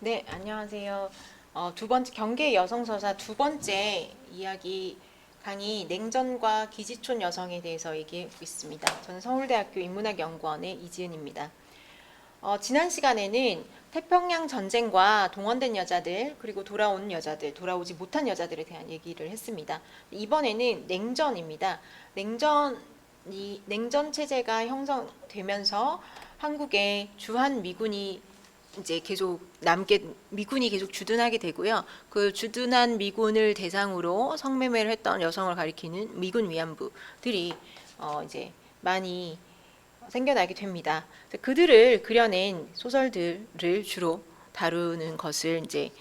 네, 안녕하세요. 두 번째 경계 여성서사 두 번째 이야기 강의 냉전과 기지촌 여성에 대해서 얘기해 보겠습니다. 저는 서울대학교 인문학연구원의 이지은입니다. 지난 시간에는 태평양 전쟁과 동원된 여자들 그리고 돌아온 여자들, 돌아오지 못한 여자들에 대한 얘기를 했습니다. 이번에는 냉전입니다. 냉전 체제가 형성되면서 한국에 주한 미군이 이제 계속 미군이 계속 주둔하게 되고요. 그 주둔한 미군을 대상으로 성매매를 했던 여성을 가리키는 미군 위안부들이 이제 많이 생겨나게 됩니다. 그들을 그려낸 소설들을 주로 다루는 것을 이제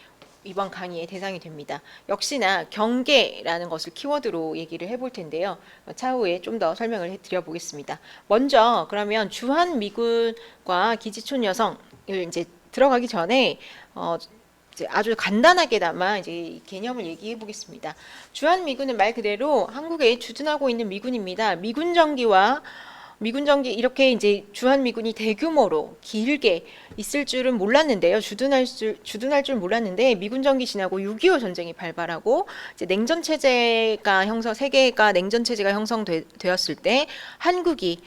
이번 강의의 대상이 됩니다. 역시나 경계라는 것을 키워드로 얘기를 해볼 텐데요. 차후에 좀 더 설명을 해드려 보겠습니다. 먼저 그러면 주한 미군과 기지촌 여성을 이제 들어가기 전에 이제 아주 간단하게나마 이제 개념을 얘기해 보겠습니다. 주한 미군은 말 그대로 한국에 주둔하고 있는 미군입니다. 미군정기 이렇게 이제 주한 미군이 대규모로 길게 있을 줄은 몰랐는데요. 주둔할 줄 몰랐는데 미군정기 지나고 6.25 전쟁이 발발하고 이제 냉전 체제가 세계가 냉전 체제가 형성되었을 때 한국이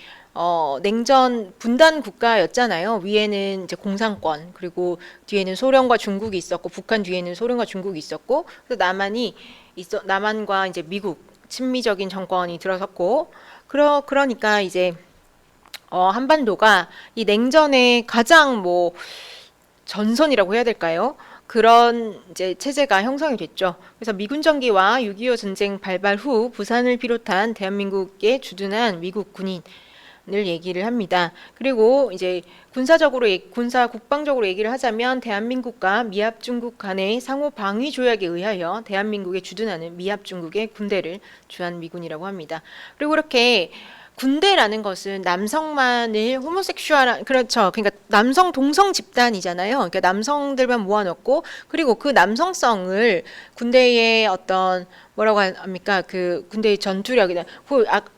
냉전 분단 국가였잖아요. 위에는 이제 공산권, 그리고 뒤에는 소련과 중국이 있었고, 북한 뒤에는 소련과 중국이 있었고, 그래서 남한과 이제 미국 친미적인 정권이 들어섰고, 그러니까 이제 한반도가 이 냉전의 가장 전선이라고 해야 될까요? 그런 이제 체제가 형성이 됐죠. 그래서 미군정기와 6.25 전쟁 발발 후 부산을 비롯한 대한민국에 주둔한 미국 군인을 얘기를 합니다. 그리고 이제 국방적으로 얘기를 하자면 대한민국과 미합중국 간의 상호 방위 조약에 의하여 대한민국에 주둔하는 미합중국의 군대를 주한미군이라고 합니다. 그리고 이렇게 군대라는 것은 남성만을 그렇죠. 그러니까 남성 동성 집단이잖아요. 그러니까 남성들만 모아놓고 그리고 그 남성성을 군대의 어떤 뭐라고 합니까? 그 군대의 전투력이나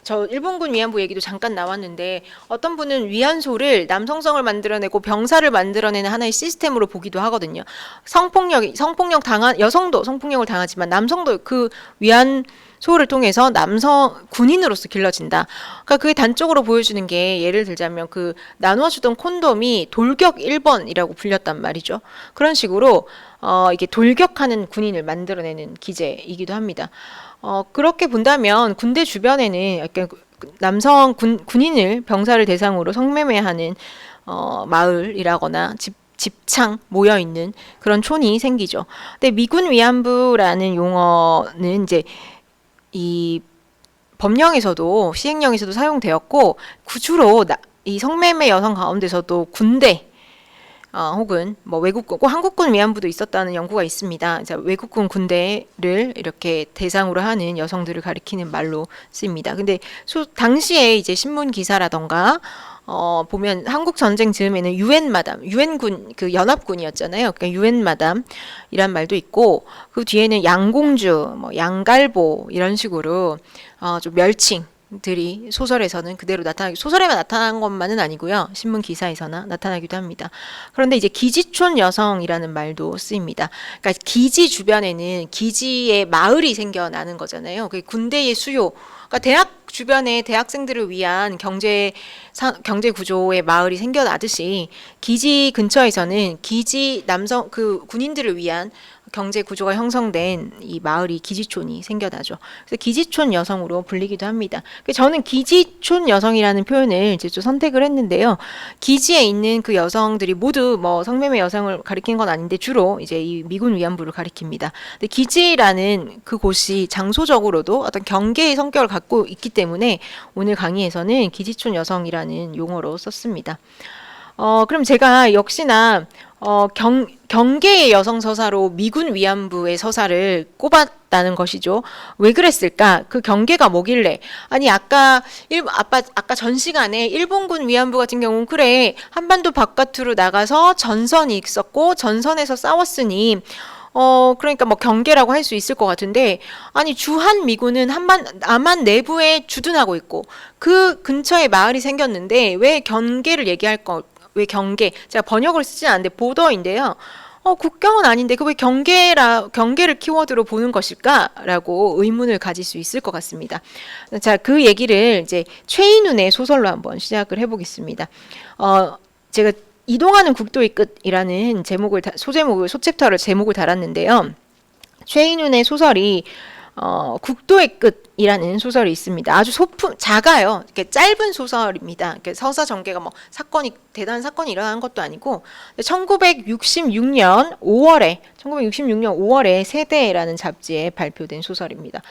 저 일본군 위안부 얘기도 잠깐 나왔는데 어떤 분은 위안소를 남성성을 만들어내고 병사를 만들어내는 하나의 시스템으로 보기도 하거든요. 성폭력 당한 여성도 성폭력을 당하지만 남성도 그 위안소를 통해서 남성 군인으로서 길러진다. 그러니까 그게 단적으로 보여주는 게 예를 들자면 그 나눠주던 콘돔이 돌격 1번이라고 불렸단 말이죠. 그런 식으로 이게 돌격하는 군인을 만들어내는 기제이기도 합니다. 그렇게 본다면 군대 주변에는 약간 남성 군인을 병사를 대상으로 성매매하는 마을이라거나 집창 모여 있는 그런 촌이 생기죠. 근데 미군 위안부라는 용어는 이제 이 법령에서도 시행령에서도 사용되었고 주로 이 성매매 여성 가운데서도 군대 혹은 외국군, 한국군 위안부도 있었다는 연구가 있습니다. 외국군 군대를 이렇게 대상으로 하는 여성들을 가리키는 말로 씁니다. 근데 당시에 이제 신문 기사라던가 보면 한국 전쟁 즈음에는 유엔군 그 연합군이었잖아요. 그러니까 유엔마담이란 말도 있고 그 뒤에는 양공주, 양갈보 이런 식으로 좀 멸칭들이 소설에서는 그대로 소설에만 나타난 것만은 아니고요. 신문 기사에서나 나타나기도 합니다. 그런데 이제 기지촌 여성이라는 말도 쓰입니다. 그러니까 기지 주변에는 기지의 마을이 생겨나는 거잖아요. 그 군대의 수요. 그러니까 대학 주변에 대학생들을 위한 경제 구조의 마을이 생겨나듯이 기지 근처에서는 군인들을 위한 경제 구조가 형성된 이 마을이 기지촌이 생겨나죠. 그래서 기지촌 여성으로 불리기도 합니다. 저는 기지촌 여성이라는 표현을 이제 좀 선택을 했는데요. 기지에 있는 그 여성들이 모두 성매매 여성을 가리키는 건 아닌데 주로 이제 이 미군 위안부를 가리킵니다. 근데 기지라는 그 곳이 장소적으로도 어떤 경계의 성격을 갖고 있기 때문에 오늘 강의에서는 기지촌 여성이라는 용어로 썼습니다. 그럼 제가 역시나 경계의 여성 서사로 미군 위안부의 서사를 꼽았다는 것이죠. 왜 그랬을까? 그 경계가 뭐길래? 아니 아까 전 시간에 일본군 위안부 같은 경우는 그래 한반도 바깥으로 나가서 전선이 있었고 전선에서 싸웠으니 그러니까 경계라고 할 수 있을 것 같은데 아니 주한 미군은 남한 내부에 주둔하고 있고 그 근처에 마을이 생겼는데 왜 경계를 왜 경계 제가 번역을 쓰진 않는데 보더인데요. 국경은 아닌데 그 왜 경계를 키워드로 보는 것일까라고 의문을 가질 수 있을 것 같습니다. 자, 그 얘기를 이제 최인훈의 소설로 한번 시작을 해보겠습니다. 제가 이동하는 국도의 끝이라는 소챕터를 제목을 달았는데요. 최인훈의 소설이 국도의 끝이라는 소설이 있습니다. 아주 작아요. 이렇게 짧은 소설입니다. 이렇게 서사 전개가 뭐 대단한 사건이 일어난 것도 아니고 1966년 5월에 세대라는 잡지에 발표된 소설입니다.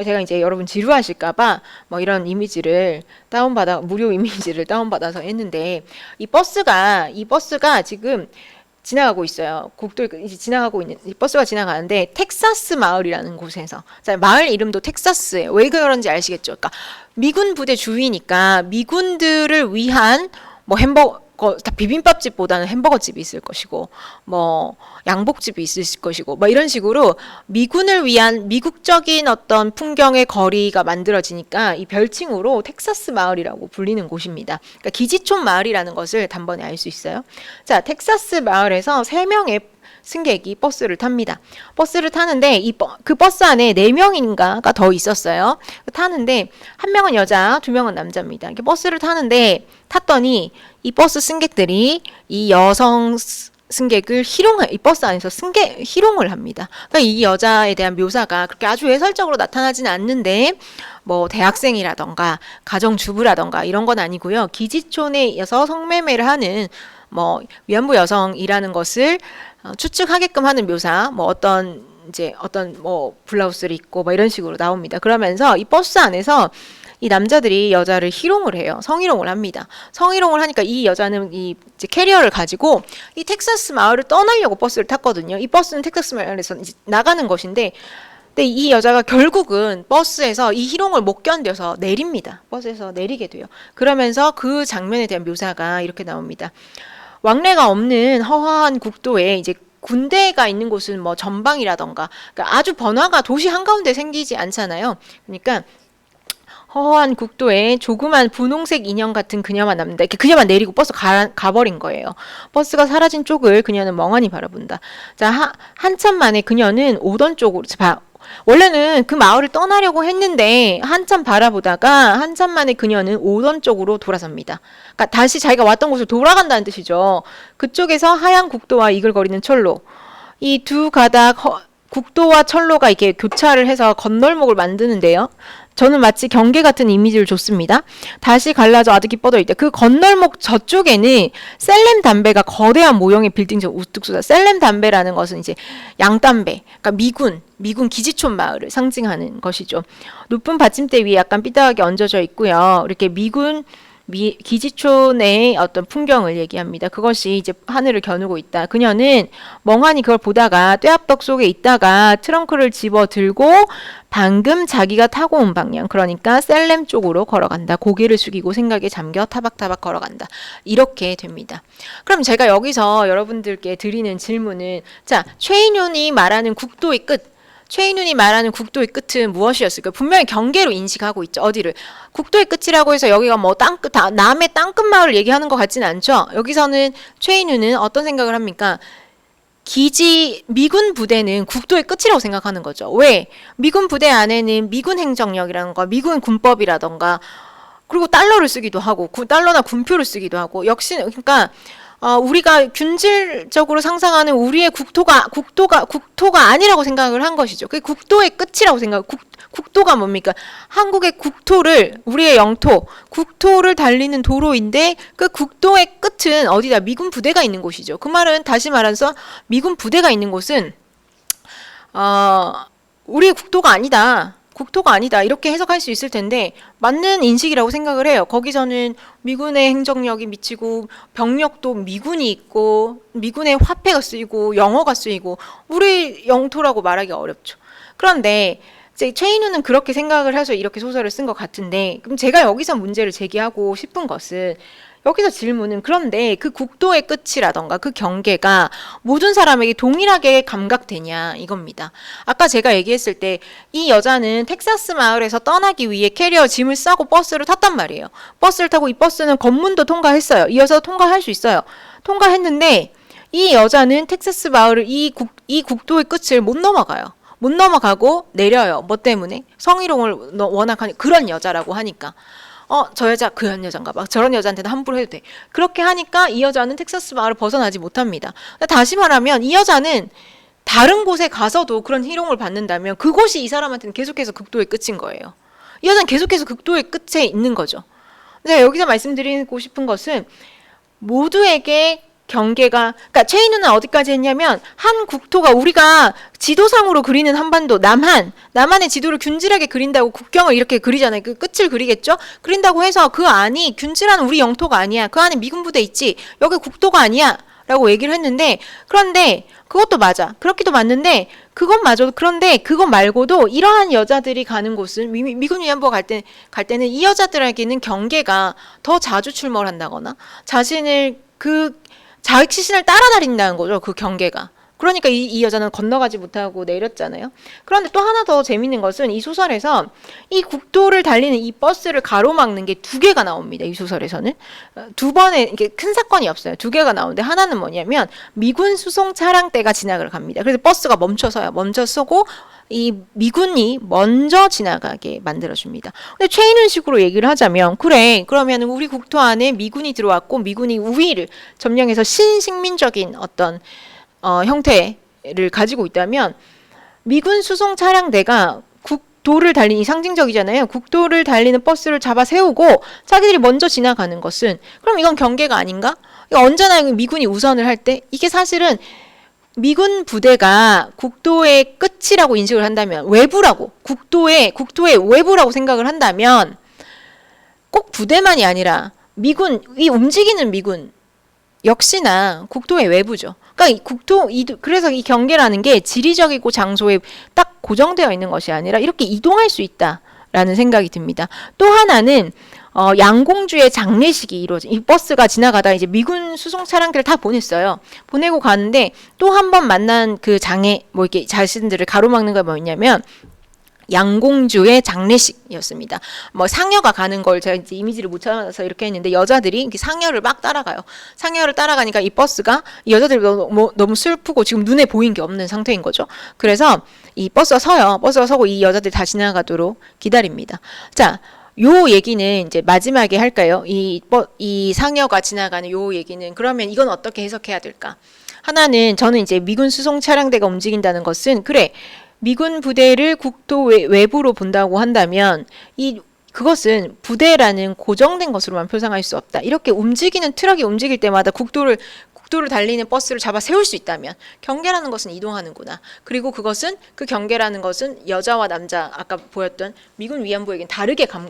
제가 이제 여러분 지루하실까봐 뭐 이런 무료 이미지를 다운받아서 했는데 이 버스가 지금 지나가고 있어요. 국도에 이제 지나가고 있는 이 버스가 지나가는데 텍사스 마을이라는 곳에서, 자, 마을 이름도 텍사스예요. 왜 그런지 아시겠죠? 그러니까 미군 부대 주위니까 미군들을 위한 뭐 비빔밥집보다는 햄버거집이 있을 것이고 뭐 양복집이 있을 것이고 뭐 이런 식으로 미군을 위한 미국적인 어떤 풍경의 거리가 만들어지니까 이 별칭으로 텍사스 마을이라고 불리는 곳입니다. 그러니까 기지촌 마을이라는 것을 단번에 알 수 있어요. 자, 텍사스 마을에서 3명의 승객이 버스를 탑니다. 버스를 타는데 그 버스 안에 4명인가가 더 있었어요. 타는데 한 명은 여자, 2명은 남자입니다. 이렇게 버스를 탔더니 이 버스 승객들이 이 여성 승객을 이 버스 안에서 희롱을 합니다. 그러니까 이 여자에 대한 묘사가 그렇게 아주 외설적으로 나타나지는 않는데 뭐 대학생이라던가 가정주부라던가 이런 건 아니고요. 기지촌에서 성매매를 하는 뭐 위안부 여성이라는 것을 추측하게끔 하는 묘사, 뭐 어떤 뭐 블라우스를 입고 뭐 이런 식으로 나옵니다. 그러면서 이 버스 안에서 이 남자들이 여자를 희롱을 해요. 성희롱을 합니다. 성희롱을 하니까 이 여자는 이제 캐리어를 가지고 이 텍사스 마을을 떠나려고 버스를 탔거든요. 이 버스는 텍사스 마을에서 이제 나가는 것인데, 근데 이 여자가 결국은 버스에서 이 희롱을 못 견뎌서 내립니다. 버스에서 내리게 돼요. 그러면서 그 장면에 대한 묘사가 이렇게 나옵니다. 왕래가 없는 허허한 국도에 이제 군대가 있는 곳은 뭐 전방이라던가, 그러니까 아주 번화가 도시 한가운데 생기지 않잖아요. 그러니까 허허한 국도에 조그만 분홍색 인형 같은 그녀만 남는다. 이렇게 그녀만 내리고 버스 가버린 거예요. 버스가 사라진 쪽을 그녀는 멍하니 바라본다. 자, 한참 만에 그녀는 오던 쪽으로, 원래는 그 마을을 떠나려고 했는데 한참 바라보다가 한참 만에 그녀는 오던 쪽으로 돌아섭니다. 그러니까 다시 자기가 왔던 곳으로 돌아간다는 뜻이죠. 그쪽에서 하얀 국도와 이글거리는 철로, 이 두 가닥 국도와 철로가 이렇게 교차를 해서 건널목을 만드는데요. 저는 마치 경계 같은 이미지를 줬습니다. 다시 갈라져 아득히 뻗어 있다. 그 건널목 저쪽에는 셀렘 담배가 거대한 모형의 빌딩처럼 우뚝 솟아. 셀렘 담배라는 것은 이제 양담배, 그러니까 미군 기지촌 마을을 상징하는 것이죠. 높은 받침대 위에 약간 삐딱하게 얹어져 있고요. 이렇게 기지촌의 어떤 풍경을 얘기합니다. 그것이 이제 하늘을 겨누고 있다. 그녀는 멍하니 그걸 보다가 뙤압덕 속에 있다가 트렁크를 집어 들고 방금 자기가 타고 온 방향, 그러니까 셀렘 쪽으로 걸어간다. 고개를 숙이고 생각에 잠겨 타박타박 걸어간다. 이렇게 됩니다. 그럼 제가 여기서 여러분들께 드리는 질문은, 자, 최인훈이 말하는 국도의 끝, 최인훈이 말하는 국도의 끝은 무엇이었을까요? 분명히 경계로 인식하고 있죠. 어디를? 국도의 끝이라고 해서 여기가 뭐 남의 땅끝 마을을 얘기하는 것 같지는 않죠. 여기서는 최인훈은 어떤 생각을 합니까? 미군 부대는 국도의 끝이라고 생각하는 거죠. 왜? 미군 부대 안에는 미군 행정력이라던가 미군 군법이라던가, 그리고 달러를 쓰기도 하고 달러나 군표를 쓰기도 하고, 역시 그러니까 우리가 균질적으로 상상하는 우리의 국토가 아니라고 생각을 한 것이죠. 그게 국도의 끝이라고 국도가 뭡니까? 한국의 국토를, 우리의 영토, 국토를 달리는 도로인데 그 국도의 끝은 어디다? 미군 부대가 있는 곳이죠. 그 말은 다시 말해서 미군 부대가 있는 곳은 우리의 국토가 아니다. 이렇게 해석할 수 있을 텐데 맞는 인식이라고 생각을 해요. 거기서는 미군의 행정력이 미치고 병력도 미군이 있고 미군의 화폐가 쓰이고 영어가 쓰이고 우리 영토라고 말하기 어렵죠. 그런데 이제 최인훈은 그렇게 생각을 해서 이렇게 소설을 쓴 것 같은데, 그럼 제가 여기서 문제를 제기하고 싶은 것은, 여기서 질문은, 그런데 그 국도의 끝이라던가 그 경계가 모든 사람에게 동일하게 감각되냐 이겁니다. 아까 제가 얘기했을 때 이 여자는 텍사스 마을에서 떠나기 위해 캐리어 짐을 싸고 버스를 탔단 말이에요. 버스를 타고 이 버스는 검문도 통과했어요. 이어서 통과할 수 있어요. 통과했는데 이 여자는 텍사스 마을을 이 국도의 끝을 못 넘어가요. 못 넘어가고 내려요. 뭐 때문에? 성희롱을 워낙 하니 그런 여자라고 하니까. 저 여자 그런 여잔가 봐. 저런 여자한테는 함부로 해도 돼. 그렇게 하니까 이 여자는 텍사스 마을을 벗어나지 못합니다. 다시 말하면 이 여자는 다른 곳에 가서도 그런 희롱을 받는다면 그곳이 이 사람한테는 계속해서 극도의 끝인 거예요. 이 여자는 계속해서 극도의 끝에 있는 거죠. 근데 여기서 말씀드리고 싶은 것은 모두에게 경계가, 그러니까 최인우는 어디까지 했냐면 한 국토가 우리가 지도상으로 그리는 한반도 남한의 지도를 균질하게 그린다고 국경을 이렇게 그리잖아요. 그 끝을 그리겠죠. 그린다고 해서 그 안이 균질한 우리 영토가 아니야. 그 안에 미군 부대 있지. 여기 국토가 아니야. 라고 얘기를 했는데, 그런데 그것도 맞아. 그렇기도 맞는데 그것마저도, 그런데 그것 말고도 이러한 여자들이 가는 곳은 미군 위안부가 갈 때는 이 여자들에게는 경계가 더 자주 출몰한다거나 자신을 자기 시신을 따라다닌다는 거죠. 그 경계가. 그러니까 이 여자는 건너가지 못하고 내렸잖아요. 그런데 또 하나 더 재밌는 것은 이 소설에서 이 국도를 달리는 이 버스를 가로막는 게 두 개가 나옵니다. 이 소설에서는. 두 번의 이게 큰 사건이 없어요. 두 개가 나오는데 하나는 뭐냐면 미군 수송 차량대가 지나가러 갑니다. 그래서 버스가 멈춰서고 이 미군이 먼저 지나가게 만들어줍니다. 근데 최인훈식으로 얘기를 하자면, 그래, 그러면 우리 국토 안에 미군이 들어왔고 미군이 우위를 점령해서 신식민적인 어떤 형태를 가지고 있다면 미군 수송 차량대가 국도를 달리는, 상징적이잖아요. 국도를 달리는 버스를 잡아 세우고 자기들이 먼저 지나가는 것은, 그럼 이건 경계가 아닌가? 언제나 미군이 우선을 할 때 이게 사실은 미군 부대가 국도의 끝이라고 인식을 한다면, 외부라고, 국도의 외부라고 생각을 한다면 꼭 부대만이 아니라 이 움직이는 미군 역시나 국토의 외부죠. 그러니까 그래서 이 경계라는 게 지리적이고 장소에 딱 고정되어 있는 것이 아니라 이렇게 이동할 수 있다라는 생각이 듭니다. 또 하나는 양공주의 장례식이 이루어진, 이 버스가 지나가다 이제 미군 수송 차량들을 다 보냈어요. 보내고 가는데 또 한 번 만난 그 이렇게 자신들을 가로막는 건 뭐냐면 양공주의 장례식이었습니다. 상여가 가는 걸 제가 이제 이미지를 못 찾아서 이렇게 했는데, 여자들이 이렇게 상여를 막 따라가요. 상여를 따라가니까 이 버스가, 이 여자들이 너무 슬프고 지금 눈에 보이는 게 없는 상태인 거죠. 그래서 이 버스가 서요. 버스가 서고 이 여자들이 다 지나가도록 기다립니다. 자, 요 얘기는 이제 마지막에 할까요? 이 상여가 지나가는 요 얘기는, 그러면 이건 어떻게 해석해야 될까? 하나는, 저는 이제 미군 수송 차량대가 움직인다는 것은, 그래, 미군 부대를 국도 외부로 본다고 한다면 그것은 부대라는 고정된 것으로만 표상할 수 없다. 이렇게 움직이는 트럭이 움직일 때마다 국도를 달리는 버스를 잡아 세울 수 있다면 경계라는 것은 이동하는구나. 그리고 그 경계라는 것은 여자와 남자, 아까 보였던 미군 위안부에겐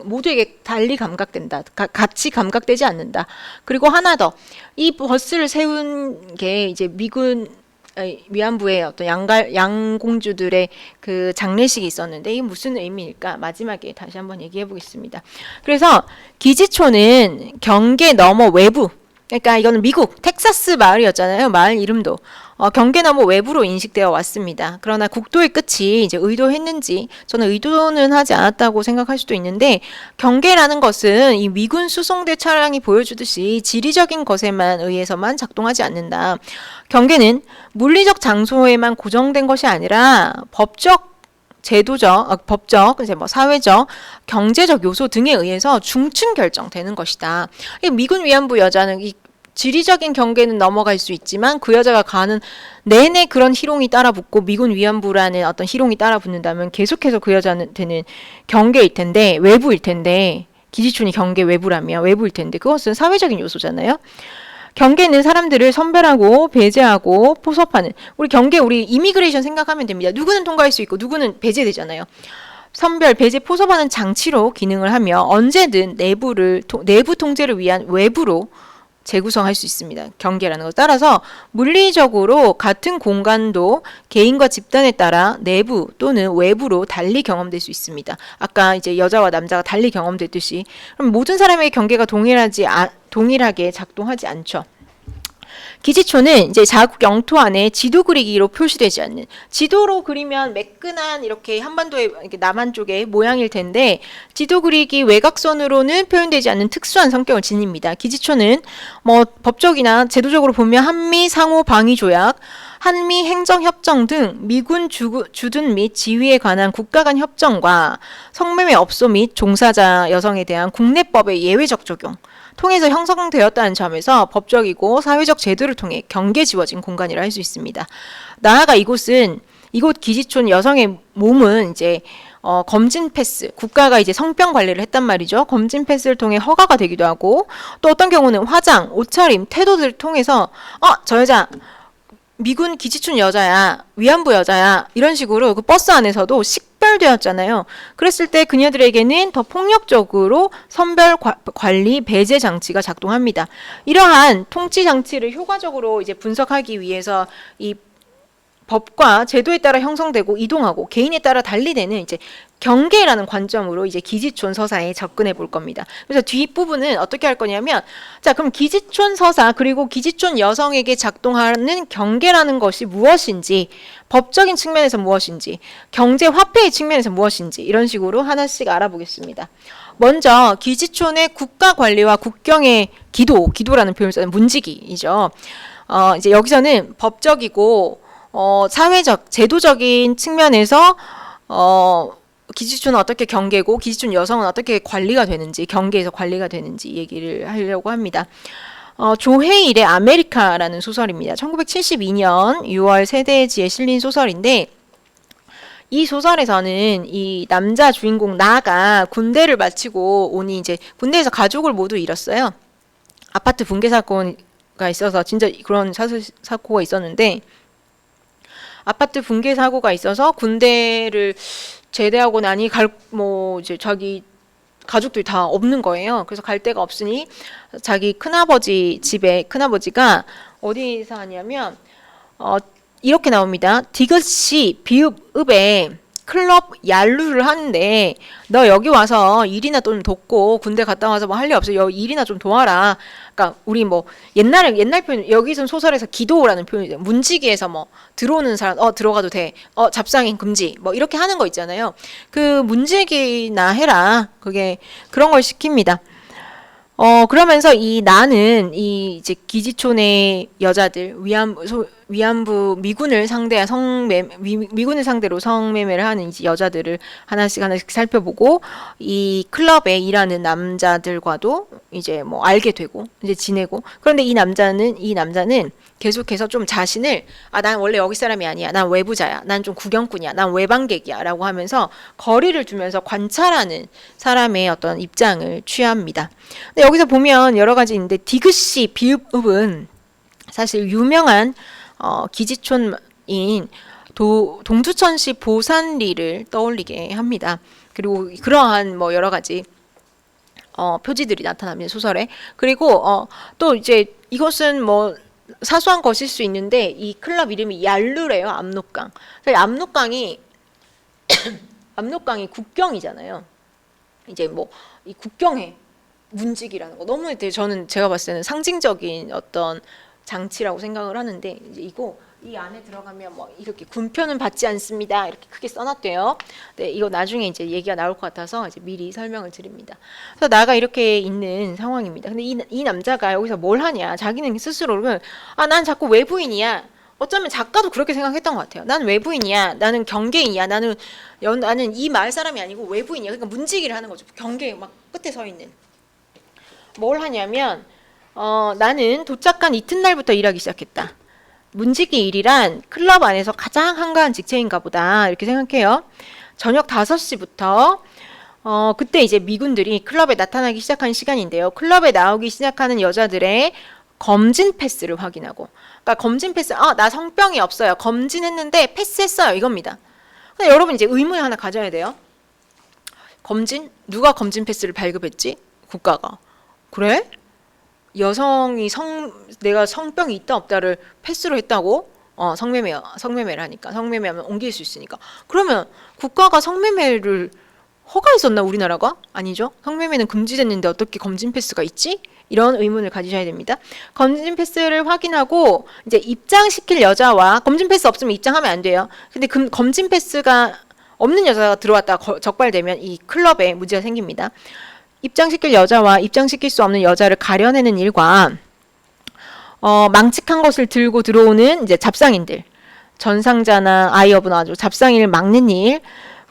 모두에게 달리 감각된다. 같이 감각되지 않는다. 그리고 하나 더, 이 버스를 세운 게 이제 위안부의 어떤 양공주들의 그 장례식이 있었는데, 이게 무슨 의미일까? 마지막에 다시 한번 얘기해 보겠습니다. 그래서 기지초는 경계 너머 외부, 그러니까 이거는 미국 텍사스 마을이었잖아요. 마을 이름도 경계 너머 외부로 인식되어 왔습니다. 그러나 국도의 끝이 이제 의도했는지, 저는 의도는 하지 않았다고 생각할 수도 있는데, 경계라는 것은 이 미군 수송대 차량이 보여주듯이 지리적인 것에만 의해서만 작동하지 않는다. 경계는 물리적 장소에만 고정된 것이 아니라 법적, 이제 사회적, 경제적 요소 등에 의해서 중층 결정되는 것이다. 미군 위안부 여자는 이 지리적인 경계는 넘어갈 수 있지만 그 여자가 가는 내내 그런 희롱이 따라붙고 미군 위안부라는 어떤 희롱이 따라붙는다면 계속해서 그 여자한테는 경계일 텐데, 외부일 텐데, 기지촌이 경계 외부일 텐데, 그것은 사회적인 요소잖아요. 경계는 사람들을 선별하고 배제하고 포섭하는, 우리 이미그레이션 생각하면 됩니다. 누구는 통과할 수 있고 누구는 배제되잖아요. 선별, 배제, 포섭하는 장치로 기능을 하며 언제든 내부 통제를 위한 외부로 재구성할 수 있습니다. 경계라는 것. 따라서 물리적으로 같은 공간도 개인과 집단에 따라 내부 또는 외부로 달리 경험될 수 있습니다. 아까 이제 여자와 남자가 달리 경험됐듯이, 그럼 모든 사람의 경계가 동일하게 작동하지 않죠. 기지초는 이제 자국 영토 안에 지도 그리기로 표시되지 않는, 지도로 그리면 매끈한 이렇게 한반도의 이렇게 남한 쪽의 모양일 텐데 지도 그리기 외곽선으로는 표현되지 않는 특수한 성격을 지닙니다. 기지초는 뭐 법적이나 제도적으로 보면 한미 상호 방위 조약, 한미 행정협정 등 미군 주둔 및 지휘에 관한 국가 간 협정과 성매매 업소 및 종사자 여성에 대한 국내법의 예외적 적용 통해서 형성되었다는 점에서 법적이고 사회적 제도를 통해 경계 지워진 공간이라 할 수 있습니다. 나아가 이곳 기지촌 여성의 몸은 이제 검진 패스, 국가가 이제 성병 관리를 했단 말이죠. 검진 패스를 통해 허가가 되기도 하고, 또 어떤 경우는 화장, 옷차림, 태도들을 통해서 저 여자 미군 기지촌 여자야, 위안부 여자야, 이런 식으로 그 버스 안에서도 식별되었잖아요. 그랬을 때 그녀들에게는 더 폭력적으로 선별 관리 배제 장치가 작동합니다. 이러한 통치 장치를 효과적으로 이제 분석하기 위해서 이 법과 제도에 따라 형성되고 이동하고 개인에 따라 달리 되는 이제 경계라는 관점으로 이제 기지촌 서사에 접근해 볼 겁니다. 그래서 뒷부분은 어떻게 할 거냐면, 자, 그럼 기지촌 서사 그리고 기지촌 여성에게 작동하는 경계라는 것이 무엇인지, 법적인 측면에서 무엇인지, 경제 화폐의 측면에서 무엇인지, 이런 식으로 하나씩 알아보겠습니다. 먼저 기지촌의 국가 관리와 국경의 기도라는 표현을 쓰는 문지기이죠. 이제 여기서는 법적이고 사회적, 제도적인 측면에서 기지촌은 어떻게 경계고 기지촌 여성은 어떻게 관리가 되는지, 경계에서 관리가 되는지 얘기를 하려고 합니다. 조혜일의 아메리카라는 소설입니다. 1972년 6월 세대지에 실린 소설인데, 이 소설에서는 이 남자 주인공 나가 군대를 마치고 오니 이제 군대에서 가족을 모두 잃었어요. 아파트 붕괴 사건가 있어서 진짜 그런 사고가 있었는데, 아파트 붕괴 사고가 있어서 군대를 제대하고 나니 이제 자기 가족들이 다 없는 거예요. 그래서 갈 데가 없으니 자기 큰아버지 집에, 큰아버지가 어디서 하냐면 이렇게 나옵니다. 디귿이 비읍에 클럽 얄루를 하는데 너 여기 와서 일이나 좀 돕고, 군대 갔다 와서 뭐 할 일 없어, 일이나 좀 도와라. 그러니까 우리 뭐 옛날 표현, 여기선 소설에서 기도라는 표현이죠. 문지기에서 뭐 들어오는 사람 들어가도 돼, 잡상인 금지, 뭐 이렇게 하는 거 있잖아요. 그 문지기나 해라, 그게 그런 걸 시킵니다. 그러면서 나는 이제 기지촌의 여자들, 위안부 미군을 미군을 상대로 성매매를 하는 이제 여자들을 하나씩 살펴보고, 이 클럽에 일하는 남자들과도 이제 뭐 알게 되고 이제 지내고. 그런데 이 남자는 계속해서 좀 자신을 난 원래 여기 사람이 아니야, 난 외부자야, 난 좀 구경꾼이야, 난 외방객이야 라고 하면서 거리를 두면서 관찰하는 사람의 어떤 입장을 취합니다. 근데 여기서 보면 여러 가지 있는데, 디귿이 비읍은 사실 유명한 기지촌인 동두천시 보산리를 떠올리게 합니다. 그리고 그러한 뭐 여러 가지 표지들이 나타납니다, 소설에. 그리고 또 이제 이것은 뭐 사소한 것일 수 있는데, 이 클럽 이름이 얄루래요. 압록강. 압록강이 압록강이 국경이잖아요. 이제 뭐 이 국경에 문지기라는 거 너무 제가 봤을 때는 상징적인 어떤 장치라고 생각을 하는데, 이제 이 안에 들어가면 뭐 이렇게 군표는 받지 않습니다, 이렇게 크게 써놨대요. 네, 이거 나중에 이제 얘기가 나올 것 같아서 이제 미리 설명을 드립니다. 그래서 나가 이렇게 있는 상황입니다. 근데 이 남자가 여기서 뭘 하냐? 자기는 스스로를 난 자꾸 외부인이야. 어쩌면 작가도 그렇게 생각했던 것 같아요. 난 외부인이야. 나는 경계인이야. 나는 이 마을 사람이 아니고 외부인이야. 그러니까 문지기를 하는 거죠. 경계 막 끝에 서 있는. 뭘 하냐면 나는 도착한 이튿날부터 일하기 시작했다. 문지기 일이란 클럽 안에서 가장 한가한 직책인가 보다, 이렇게 생각해요. 저녁 5시부터 그때 이제 미군들이 클럽에 나타나기 시작한 시간인데요. 클럽에 나오기 시작하는 여자들의 검진 패스를 확인하고, 그러니까 검진 패스, 나 성병이 없어요, 검진했는데 패스했어요, 이겁니다. 근데 여러분 이제 의문을 하나 가져야 돼요. 누가 검진 패스를 발급했지? 국가가. 그래? 여성이 내가 성병이 있다 없다를 패스로 했다고? 성매매를 하니까. 성매매하면 옮길 수 있으니까. 그러면 국가가 성매매를 허가했었나, 우리나라가? 아니죠. 성매매는 금지됐는데 어떻게 검진 패스가 있지? 이런 의문을 가지셔야 됩니다. 검진 패스를 확인하고 이제 입장시킬 여자와 검진 패스 없으면 입장하면 안 돼요. 근데 검진 패스가 없는 여자가 들어왔다가 적발되면 이 클럽에 문제가 생깁니다. 입장시킬 여자와 입장시킬 수 없는 여자를 가려내는 일과 망측한 것을 들고 들어오는 이제 잡상인들, 전상자나 아이업은 아주 잡상인을 막는 일,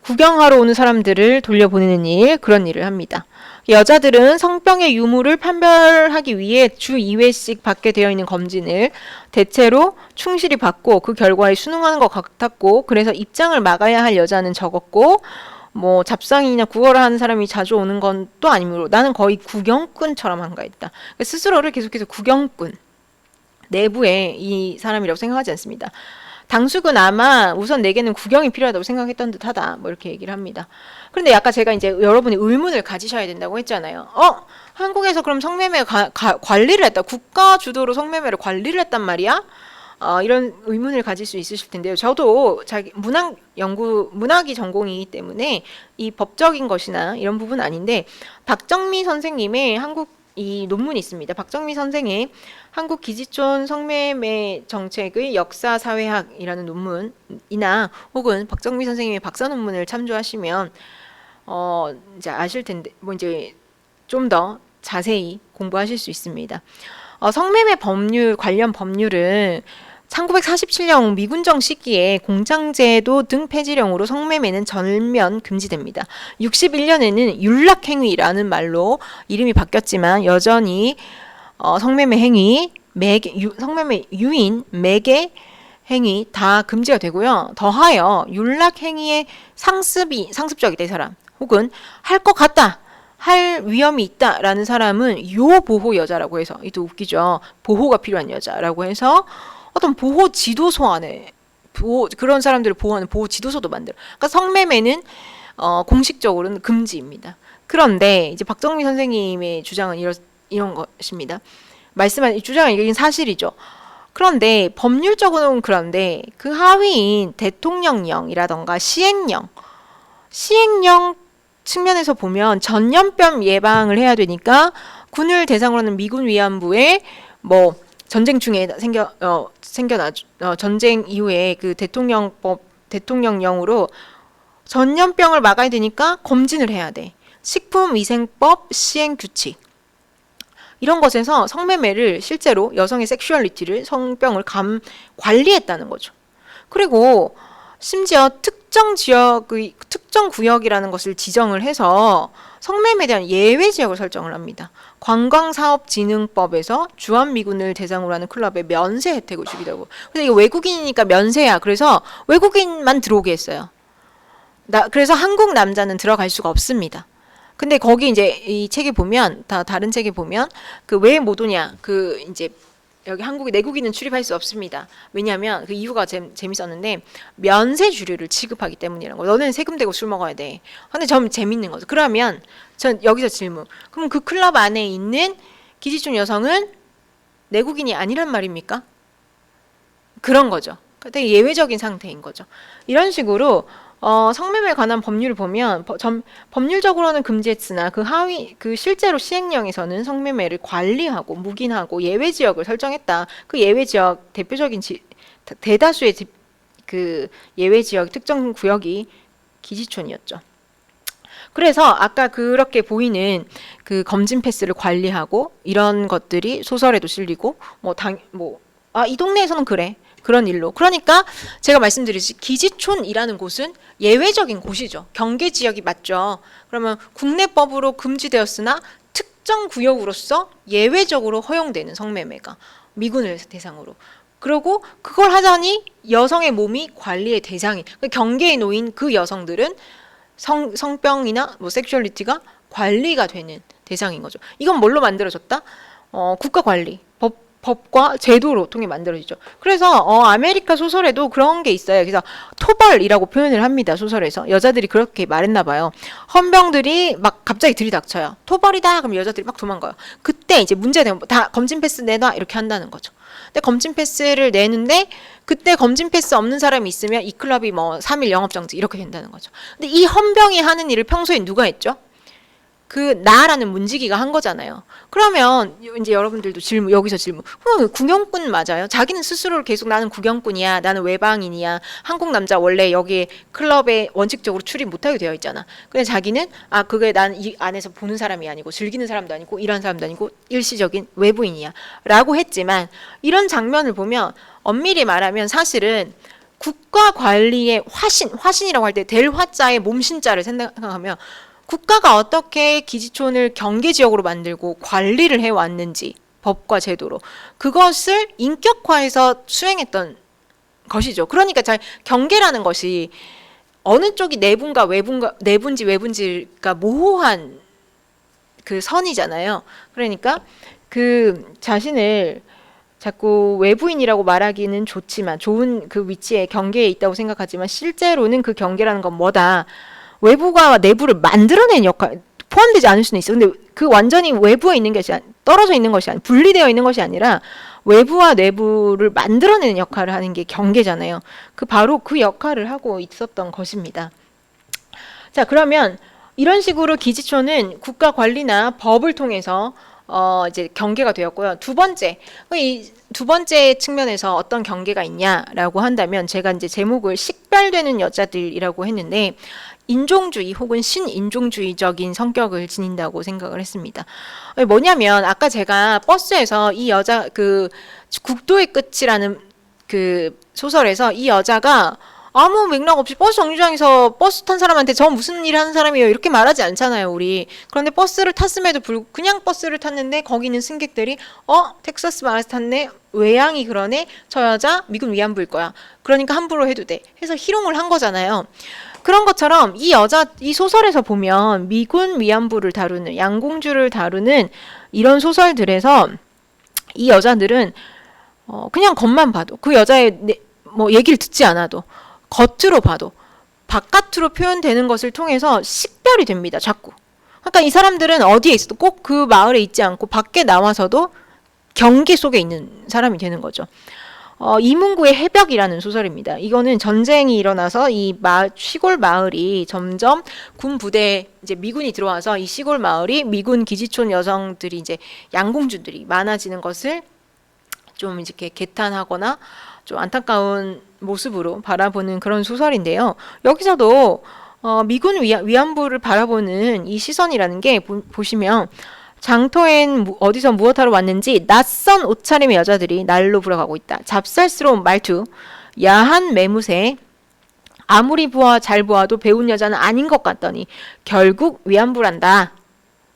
구경하러 오는 사람들을 돌려보내는 일, 그런 일을 합니다. 여자들은 성병의 유무를 판별하기 위해 주 2회씩 받게 되어 있는 검진을 대체로 충실히 받고 그 결과에 순응하는 것 같았고, 그래서 입장을 막아야 할 여자는 적었고, 뭐 잡상이나 구걸을 하는 사람이 자주 오는 건 또 아니므로 나는 거의 구경꾼처럼 한가했다. 스스로를 계속해서 구경꾼, 내부의 이 사람이라고 생각하지 않습니다. 당숙은 아마 우선 내게는 구경이 필요하다고 생각했던 듯하다. 뭐 이렇게 얘기를 합니다. 그런데 아까 제가 이제 여러분이 의문을 가지셔야 된다고 했잖아요. 한국에서 그럼 성매매 관리를 했다. 국가 주도로 성매매를 관리를 했단 말이야? 이런 의문을 가질 수 있으실 텐데요. 저도 문학이 전공이기 때문에 이 법적인 것이나 이런 부분 아닌데, 박정미 선생님의 이 논문이 있습니다. 박정미 선생의 한국 기지촌 성매매 정책의 역사사회학이라는 논문이나 혹은 박정미 선생님의 박사 논문을 참조하시면 이제 아실 텐데, 뭐 이제 좀 더 자세히 공부하실 수 있습니다. 성매매 관련 법률은 1947년 미군정 시기에 공장제도 등 폐지령으로 성매매는 전면 금지됩니다. 61년에는 윤락행위라는 말로 이름이 바뀌었지만 여전히 성매매 행위, 성매매 유인, 매개 행위 다 금지가 되고요. 더하여 윤락행위의 상습적이다 이 사람, 혹은 할 것 같다, 할 위험이 있다라는 사람은 요보호 여자라고 해서, 이도 웃기죠. 보호가 필요한 여자라고 해서 어떤 보호 지도소 안에 그런 사람들을 보호하는 보호 지도소도 만들어. 그러니까 성매매는 공식적으로는 금지입니다. 그런데 이제 박정미 선생님의 주장은 이런 것입니다. 말씀한 이 주장은 이긴 사실이죠. 그런데 법률적으로는 그런데 그 하위인 대통령령이라던가 시행령 측면에서 보면 전염병 예방을 해야 되니까 군을 대상으로 하는 미군 위안부에 뭐 전쟁 중에 전쟁 이후에 그 대통령령으로 전염병을 막아야 되니까 검진을 해야 돼. 식품위생법 시행규칙. 이런 것에서 성매매를 실제로 여성의 섹슈얼리티를, 성병을 관리했다는 거죠. 그리고 심지어 특정 구역이라는 것을 지정을 해서 성매매에 대한 예외 지역을 설정을 합니다. 관광사업진흥법에서 주한미군을 대상으로 하는 클럽에 면세 혜택을 주기도 하고. 그래서 이거 외국인이니까 면세야. 그래서 외국인만 들어오게 했어요. 그래서 한국 남자는 들어갈 수가 없습니다. 근데 거기 이제 이 책에 보면, 다른 책에 보면 그 왜 못 오냐, 그 이제 여기 한국에 내국인은 출입할 수 없습니다. 왜냐하면 그 이유가 재밌었는데, 면세 주류를 취급하기 때문이라는 거. 너는 세금 대고 술 먹어야 돼. 근데 좀 재밌는 거죠. 그러면 전 여기서 질문. 그럼 그 클럽 안에 있는 기지촌 여성은 내국인이 아니란 말입니까? 그런 거죠. 되게 예외적인 상태인 거죠. 이런 식으로 성매매에 관한 법률을 보면 법률적으로는 금지했으나 그 실제로 시행령에서는 성매매를 관리하고 묵인하고 예외 지역을 설정했다. 그 예외 지역 대표적인 대다수의 그 예외 지역 특정 구역이 기지촌이었죠. 그래서 아까 그렇게 보이는 그 검진 패스를 관리하고 이런 것들이 소설에도 실리고 이 동네에서는 그래. 그런 일로. 그러니까 제가 말씀드렸듯이 기지촌이라는 곳은 예외적인 곳이죠. 경계 지역이 맞죠. 그러면 국내법으로 금지되었으나 특정 구역으로서 예외적으로 허용되는 성매매가 미군을 대상으로. 그리고 그걸 하자니 여성의 몸이 관리의 대상이, 경계에 놓인 그 여성들은 성병이나 뭐 섹슈얼리티가 관리가 되는 대상인 거죠. 이건 뭘로 만들어졌다? 국가 관리, 법과 제도로 통해 만들어지죠. 그래서 아메리카 소설에도 그런 게 있어요. 그래서 토벌이라고 표현을 합니다. 소설에서 여자들이 그렇게 말했나 봐요. 헌병들이 막 갑자기 들이닥쳐요. 토벌이다. 그럼 여자들이 막 도망가요. 그때 이제 문제되면 다 검진 패스 내놔 이렇게 한다는 거죠. 근데 검진 패스를 내는데 그때 검진 패스 없는 사람이 있으면 이 클럽이 뭐 3일 영업정지 이렇게 된다는 거죠. 근데 이 헌병이 하는 일을 평소에 누가 했죠? 그 나라는 문지기가 한 거잖아요. 그러면 이제 여러분들도 여기서 질문. 구경꾼 맞아요? 자기는 스스로를 계속 나는 구경꾼이야, 나는 외방인이야, 한국 남자 원래 여기 클럽에 원칙적으로 출입 못하게 되어 있잖아. 근데 자기는 그게 난 이 안에서 보는 사람이 아니고 즐기는 사람도 아니고 일하는 사람도 아니고 일시적인 외부인이야 라고 했지만, 이런 장면을 보면 엄밀히 말하면 사실은 국가 관리의 화신이라고 할 때 될 화자의 몸신자를 생각하면 국가가 어떻게 기지촌을 경계지역으로 만들고 관리를 해왔는지 법과 제도로 그것을 인격화해서 수행했던 것이죠. 그러니까 경계라는 것이 어느 쪽이 내분과 내분지 외분지가 모호한 그 선이잖아요. 그러니까 그 자신을 자꾸 외부인이라고 말하기는 좋지만, 좋은 그 위치에 경계에 있다고 생각하지만 실제로는 그 경계라는 건 뭐다? 외부가 내부를 만들어낸 역할, 포함되지 않을 수는 있어. 근데 그 완전히 외부에 있는 것이 떨어져 있는 것이 아니라, 분리되어 있는 것이 아니라 외부와 내부를 만들어내는 역할을 하는 게 경계잖아요. 바로 그 역할을 하고 있었던 것입니다. 자, 그러면 이런 식으로 기지촌은 국가 관리나 법을 통해서 이제 경계가 되었고요. 이 두 번째 측면에서 어떤 경계가 있냐라고 한다면, 제가 이제 제목을 식별되는 여자들이라고 했는데, 인종주의 혹은 신인종주의적인 성격을 지닌다고 생각을 했습니다. 뭐냐면 아까 제가 버스에서 이 여자, 그 국도의 끝이라는 그 소설에서 이 여자가 아무 맥락 없이 버스 정류장에서 버스 탄 사람한테 저 무슨 일 하는 사람이에요 이렇게 말하지 않잖아요, 우리. 그런데 버스를 탔음에도 불구하고 그냥 버스를 탔는데 거기 있는 승객들이 텍사스 마을에서 탔네, 외양이 그러네, 저 여자 미군 위안부일 거야, 그러니까 함부로 해도 돼 해서 희롱을 한 거잖아요. 그런 것처럼 이 소설에서 보면 미군 위안부를 다루는, 양공주를 다루는 이런 소설들에서 이 여자들은 그냥 겉만 봐도, 그 여자의 뭐 얘기를 듣지 않아도 겉으로 봐도 바깥으로 표현되는 것을 통해서 식별이 됩니다, 자꾸. 그러니까 이 사람들은 어디에 있어도 꼭 그 마을에 있지 않고 밖에 나와서도 경계 속에 있는 사람이 되는 거죠. 이문구의 해벽이라는 소설입니다. 이거는 전쟁이 일어나서 이 시골 마을이 점점 군 부대, 이제 미군이 들어와서 이 시골 마을이 미군 기지촌 여성들이, 이제 양공주들이 많아지는 것을 좀 이렇게 개탄하거나 좀 안타까운 모습으로 바라보는 그런 소설인데요. 여기서도 미군 위안부를 바라보는 이 시선이라는 게 보시면, 장터엔 어디서 무엇하러 왔는지 낯선 옷차림의 여자들이 날로 불어가고 있다. 잡살스러운 말투, 야한 매무새, 아무리 잘 보아도 배운 여자는 아닌 것 같더니 결국 위안부란다.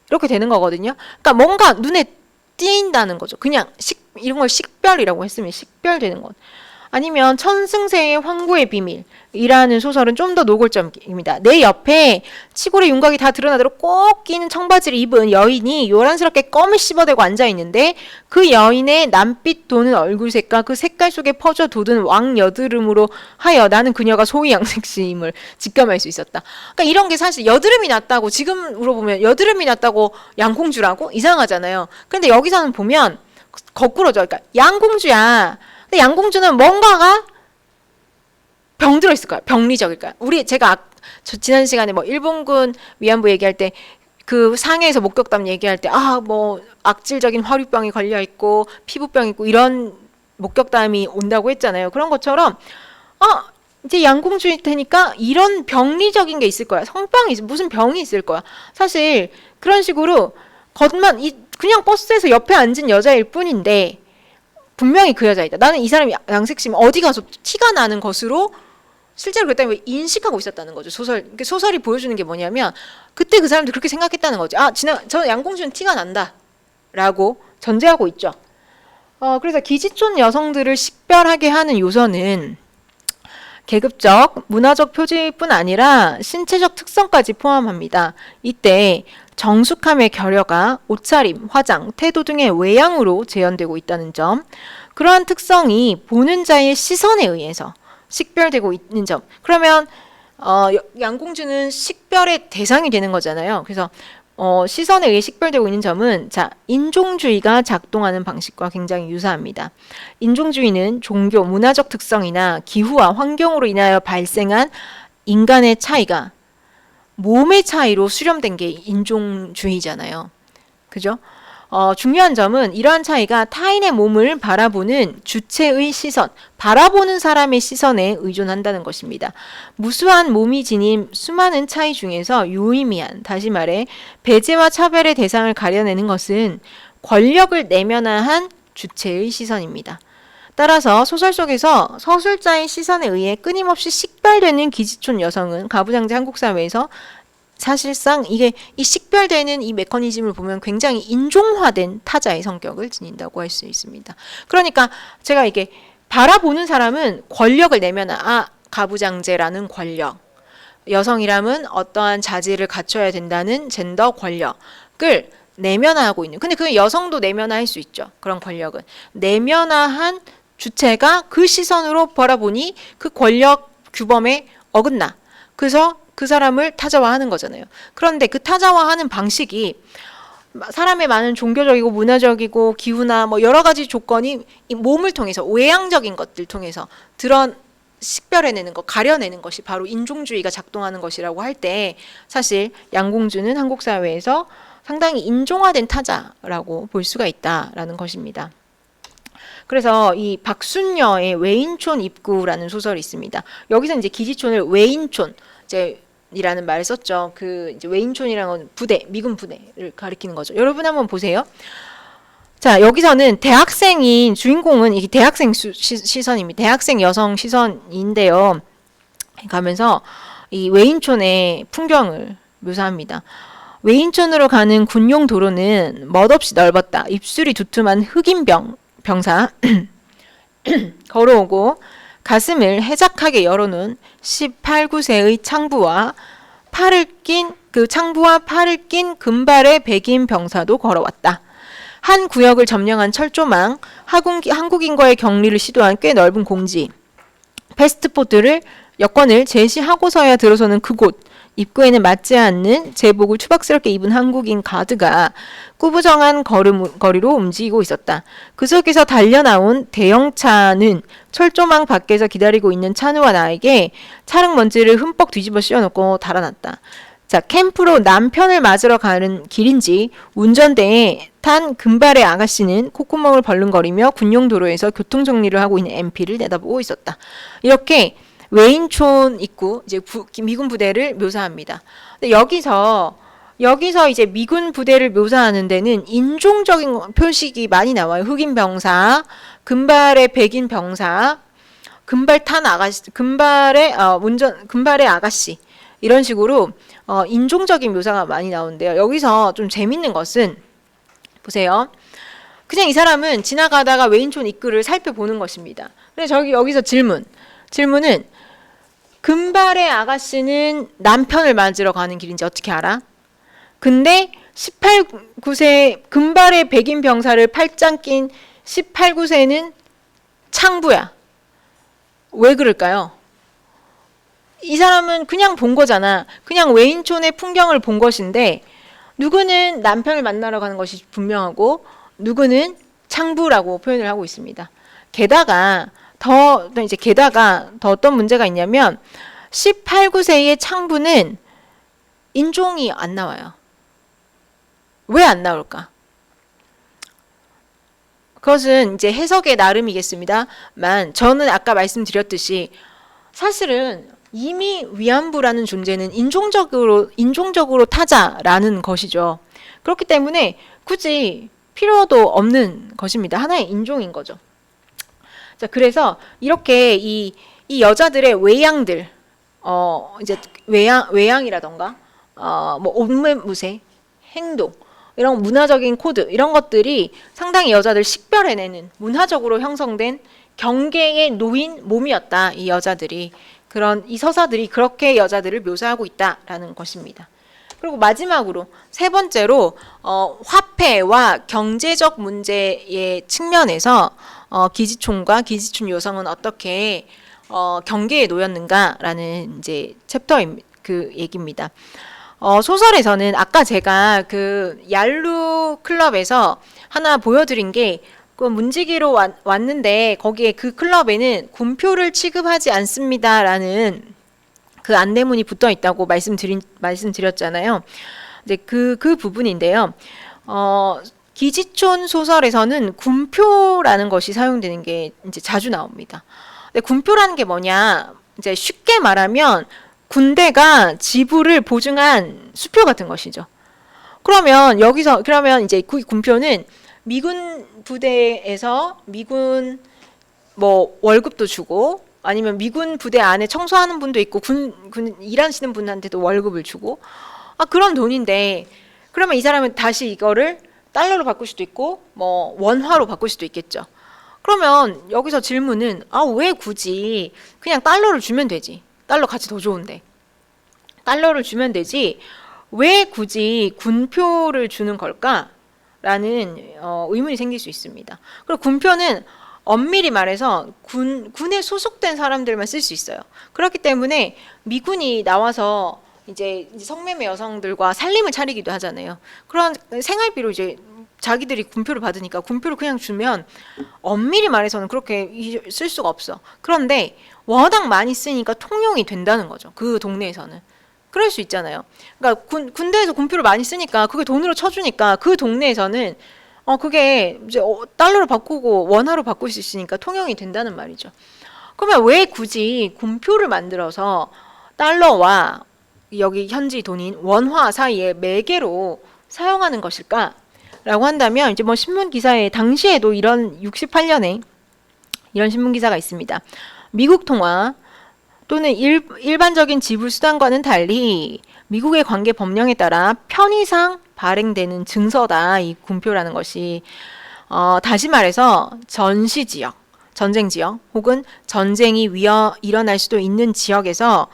이렇게 되는 거거든요. 그러니까 뭔가 눈에 띄인다는 거죠. 그냥 이런 걸 식별이라고 했으면 식별되는 것. 아니면 천승세의 황구의 비밀이라는 소설은 좀 더 노골적입니다. 내 옆에 치골의 윤곽이 다 드러나도록 꼭 끼는 청바지를 입은 여인이 요란스럽게 껌을 씹어대고 앉아있는데, 그 여인의 남빛 도는 얼굴색과 그 색깔 속에 퍼져 돋은 왕여드름으로 하여 나는 그녀가 소위 양섹시임을 직감할 수 있었다. 그러니까 이런 게 사실 여드름이 났다고, 지금으로 보면 여드름이 났다고 양공주라고? 이상하잖아요. 근데 여기서는 보면 거꾸로죠. 그러니까 양공주야. 근데 양공주는 뭔가가 병들어 있을 거야. 병리적일 거야. 제가 지난 시간에 뭐 일본군 위안부 얘기할 때, 그 상해에서 목격담 얘기할 때, 뭐 악질적인 화류병이 걸려 있고 피부병 있고 이런 목격담이 온다고 했잖아요. 그런 것처럼 이제 양공주일 테니까 이런 병리적인 게 있을 거야. 무슨 병이 있을 거야. 사실 그런 식으로 그냥 버스에서 옆에 앉은 여자일 뿐인데 분명히 그 여자이다. 나는 이 사람이 양섹시면 어디 가서 티가 나는 것으로 실제로 그랬다면 인식하고 있었다는 거죠. 소설이 보여주는 게 뭐냐면, 그때 그 사람도 그렇게 생각했다는 거죠. 저 양공주는 티가 난다 라고 전제하고 있죠. 그래서 기지촌 여성들을 식별하게 하는 요소는 계급적, 문화적 표지뿐 아니라 신체적 특성까지 포함합니다. 이때 정숙함의 결여가 옷차림, 화장, 태도 등의 외양으로 재현되고 있다는 점, 그러한 특성이 보는 자의 시선에 의해서 식별되고 있는 점. 그러면 양공주는 식별의 대상이 되는 거잖아요. 그래서 시선에 의해 식별되고 있는 점은, 인종주의가 작동하는 방식과 굉장히 유사합니다. 인종주의는 종교, 문화적 특성이나 기후와 환경으로 인하여 발생한 인간의 차이가 몸의 차이로 수렴된 게 인종주의잖아요. 그죠? 중요한 점은 이러한 차이가 타인의 몸을 바라보는 주체의 시선, 바라보는 사람의 시선에 의존한다는 것입니다. 무수한 몸이 지닌 수많은 차이 중에서 유의미한, 다시 말해 배제와 차별의 대상을 가려내는 것은 권력을 내면화한 주체의 시선입니다. 따라서 소설 속에서 서술자의 시선에 의해 끊임없이 식별되는 기지촌 여성은 가부장제 한국 사회에서 사실상 이 식별되는 이 메커니즘을 보면 굉장히 인종화된 타자의 성격을 지닌다고 할 수 있습니다. 그러니까 제가 이게 바라보는 사람은 권력을 내면 가부장제라는 권력, 여성이라면 어떠한 자질을 갖춰야 된다는 젠더 권력을 내면화하고 있는, 근데 그 여성도 내면화할 수 있죠. 그런 권력은 내면화한 주체가 그 시선으로 바라보니 그 권력 규범에 어긋나. 그래서 그 사람을 타자화하는 거잖아요. 그런데 그 타자화하는 방식이 사람의 많은 종교적이고 문화적이고 기후나 뭐 여러 가지 조건이 이 몸을 통해서 외향적인 것들 통해서 식별해내는 것, 가려내는 것이 바로 인종주의가 작동하는 것이라고 할 때 사실 양공주는 한국 사회에서 상당히 인종화된 타자라고 볼 수가 있다라는 것입니다. 그래서 이 박순녀의 외인촌 입구라는 소설이 있습니다. 여기서 이제 기지촌을 외인촌 이라는 말을 썼죠. 그 이제 외인촌이라는 건 부대, 미군 부대를 가리키는 거죠. 여러분 한번 보세요. 자, 여기서는 대학생인 주인공은 이게 대학생 시선입니다. 대학생 여성 시선인데요. 가면서 이 외인촌의 풍경을 묘사합니다. 외인촌으로 가는 군용 도로는 멋없이 넓었다. 입술이 두툼한 흑인 병사 걸어오고 가슴을 해작하게 열어놓은 18, 19세의 창부와 팔을 낀 금발의 백인 병사도 걸어왔다. 한 구역을 점령한 철조망, 한국인과의 격리를 시도한 꽤 넓은 공지, 패스트포트를 여권을 제시하고서야 들어서는 그곳, 입구에는 맞지 않는 제복을 추박스럽게 입은 한국인 가드가 꾸부정한 거리로 움직이고 있었다. 그 속에서 달려나온 대형차는 철조망 밖에서 기다리고 있는 찬우와 나에게 차량 먼지를 흠뻑 뒤집어 씌워놓고 달아났다. 자, 캠프로 남편을 맞으러 가는 길인지 운전대에 탄 금발의 아가씨는 콧구멍을 벌렁거리며 군용도로에서 교통정리를 하고 있는 MP를 내다보고 있었다. 이렇게 외인촌 입구, 이제 미군 부대를 묘사합니다. 근데 여기서 이제 미군 부대를 묘사하는 데는 인종적인 표식이 많이 나와요. 흑인 병사, 금발의 백인 병사, 금발의 아가씨 이런 식으로 인종적인 묘사가 많이 나오는데요. 여기서 좀 재밌는 것은 보세요. 그냥 이 사람은 지나가다가 외인촌 입구를 살펴보는 것입니다. 근데 여기서 질문은 금발의 아가씨는 남편을 맞으러 가는 길인지 어떻게 알아? 근데 18, 9세 금발의 백인 병사를 팔짱 낀 18, 9세는 창부야. 왜 그럴까요? 이 사람은 그냥 본 거잖아. 그냥 외인촌의 풍경을 본 것인데 누구는 남편을 만나러 가는 것이 분명하고 누구는 창부라고 표현을 하고 있습니다. 게다가 더 어떤 문제가 있냐면 18, 9세의 창부는 인종이 안 나와요. 왜 안 나올까? 그것은 이제 해석의 나름이겠습니다만 저는 아까 말씀드렸듯이 사실은 이미 위안부라는 존재는 인종적으로 타자라는 것이죠. 그렇기 때문에 굳이 필요도 없는 것입니다. 하나의 인종인 거죠. 자, 그래서 이렇게 이 여자들의 외양들, 이제 외양이라던가, 뭐 옷매무새, 행동, 이런 문화적인 코드, 이런 것들이 상당히 여자들 식별해내는 문화적으로 형성된 경계에 놓인 몸이었다. 이 여자들이. 이 서사들이 그렇게 여자들을 묘사하고 있다라는 것입니다. 그리고 마지막으로 세 번째로 화폐와 경제적 문제의 측면에서 기지촌과 기지촌 요성은 어떻게 경계에 놓였는가라는 이제 챕터의 그 얘기입니다. 소설에서는 아까 제가 그 얄루 클럽에서 하나 보여드린 게 그 문지기로 왔는데 거기에 그 클럽에는 군표를 취급하지 않습니다라는 그 그 안내문이 붙어 있다고 말씀드렸잖아요. 이제 그 부분인데요. 기지촌 소설에서는 군표라는 것이 사용되는 게 이제 자주 나옵니다. 근데 군표라는 게 뭐냐? 이제 쉽게 말하면 군대가 지부를 보증한 수표 같은 것이죠. 그러면 이제 그 군표는 미군 부대에서 미군 뭐 월급도 주고 아니면 미군 부대 안에 청소하는 분도 있고 군 일하시는 분한테도 월급을 주고 그런 돈인데 그러면 이 사람은 다시 이거를 달러로 바꿀 수도 있고 뭐 원화로 바꿀 수도 있겠죠. 그러면 여기서 질문은 왜 굳이 그냥 달러를 주면 되지. 달러 가치 더 좋은데. 달러를 주면 되지. 왜 굳이 군표를 주는 걸까? 라는 의문이 생길 수 있습니다. 그리고 군표는 엄밀히 말해서 군에 소속된 사람들만 쓸 수 있어요. 그렇기 때문에 미군이 나와서 이제 성매매 여성들과 살림을 차리기도 하잖아요. 그런 생활비로 이제 자기들이 군표를 받으니까 군표를 그냥 주면 엄밀히 말해서는 그렇게 쓸 수가 없어. 그런데 워낙 많이 쓰니까 통용이 된다는 거죠. 그 동네에서는. 그럴 수 있잖아요. 그러니까 군대에서 군표를 많이 쓰니까 그게 돈으로 쳐주니까 그 동네에서는 그게 이제 달러로 바꾸고 원화로 바꿀 수 있으니까 통용이 된다는 말이죠. 그러면 왜 굳이 군표를 만들어서 달러와 여기 현지 돈인 원화 사이에 매개로 사용하는 것일까? 라고 한다면 이제 뭐 신문 기사에 당시에도 이런 68년에 이런 신문 기사가 있습니다. 미국 통화 또는 일반적인 지불 수단과는 달리 미국의 관계 법령에 따라 편의상 발행되는 증서다. 이 군표라는 것이 다시 말해서 전시 지역, 전쟁 지역 혹은 전쟁이 일어날 수도 있는 지역에서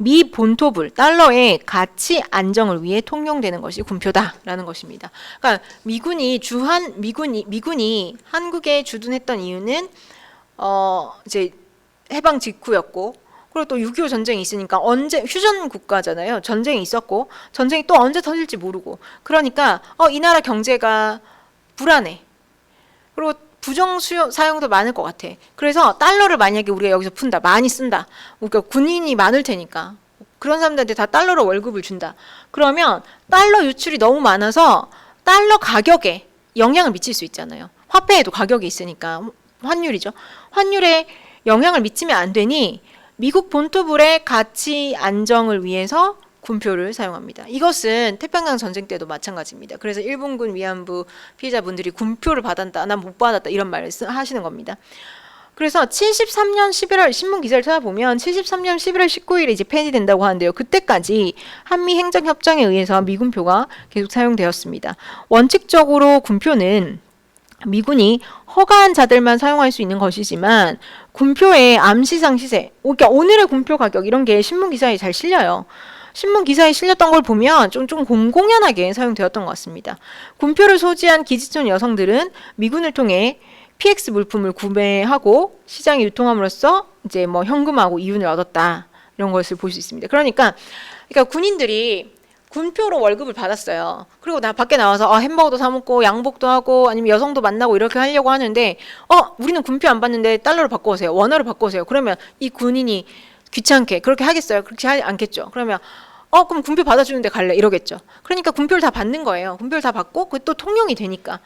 미 본토불 달러의 가치 안정을 위해 통용되는 것이 군표다라는 것입니다. 그러니까 미군이 한국에 주둔했던 이유는 이제 해방 직후였고 그리고 또 6.25 전쟁이 있으니까 언제 휴전 국가잖아요. 전쟁이 있었고 전쟁이 또 언제 터질지 모르고 그러니까 이 나라 경제가 불안해. 그리고 부정 사용도 많을 것 같아. 그래서 달러를 만약에 우리가 여기서 푼다. 많이 쓴다. 그러니까 군인이 많을 테니까. 그런 사람들한테 다 달러로 월급을 준다. 그러면 달러 유출이 너무 많아서 달러 가격에 영향을 미칠 수 있잖아요. 화폐에도 가격이 있으니까. 환율이죠. 환율에 영향을 미치면 안 되니 미국 본토불의 가치 안정을 위해서 군표를 사용합니다. 이것은 태평양 전쟁 때도 마찬가지입니다. 그래서 일본군 위안부 피해자분들이 군표를 받았다, 난 못 받았다 이런 말을 하시는 겁니다. 그래서 73년 11월 신문 기사를 찾아보면 73년 11월 19일에 이제 폐지된다고 하는데요. 그때까지 한미 행정협정에 의해서 미군표가 계속 사용되었습니다. 원칙적으로 군표는 미군이 허가한 자들만 사용할 수 있는 것이지만 군표의 암시상 시세, 그러니까 오늘의 군표 가격 이런 게 신문 기사에 잘 실려요. 신문 기사에 실렸던 걸 보면 좀 공공연하게 사용되었던 것 같습니다. 군표를 소지한 기지촌 여성들은 미군을 통해 PX 물품을 구매하고 시장에 유통함으로써 이제 뭐 현금하고 이윤을 얻었다 이런 것을 볼 수 있습니다. 그러니까 군인들이 군표로 월급을 받았어요. 그리고 밖에 나와서 햄버거도 사 먹고 양복도 하고 아니면 여성도 만나고 이렇게 하려고 하는데 우리는 군표 안 받는데 달러로 바꿔오세요. 원화로 바꿔오세요. 그러면 이 군인이 귀찮게 그렇게 하겠어요? 그렇게 하지 않겠죠. 그러면 그럼 군표 받아주는데 갈래 이러겠죠. 그러니까 군표를 다 받는 거예요. 군표를 다 받고 그게 또 통용이 되니까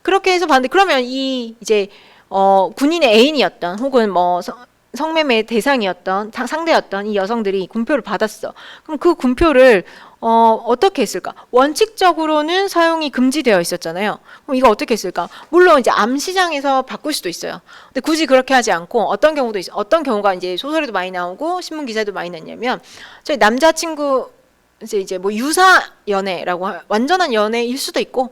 그렇게 해서 받는데 그러면 이제 군인의 애인이었던 혹은 뭐 성매매 대상이었던 상대였던 이 여성들이 군표를 받았어. 그럼 그 군표를 어떻게 했을까? 원칙적으로는 사용이 금지되어 있었잖아요. 그럼 이거 어떻게 했을까? 물론 이제 암시장에서 바꿀 수도 있어요. 근데 굳이 그렇게 하지 않고 어떤 경우가 이제 소설에도 많이 나오고 신문 기사에도 많이 났냐면 저희 남자친구 이제 뭐 유사 연애라고 완전한 연애일 수도 있고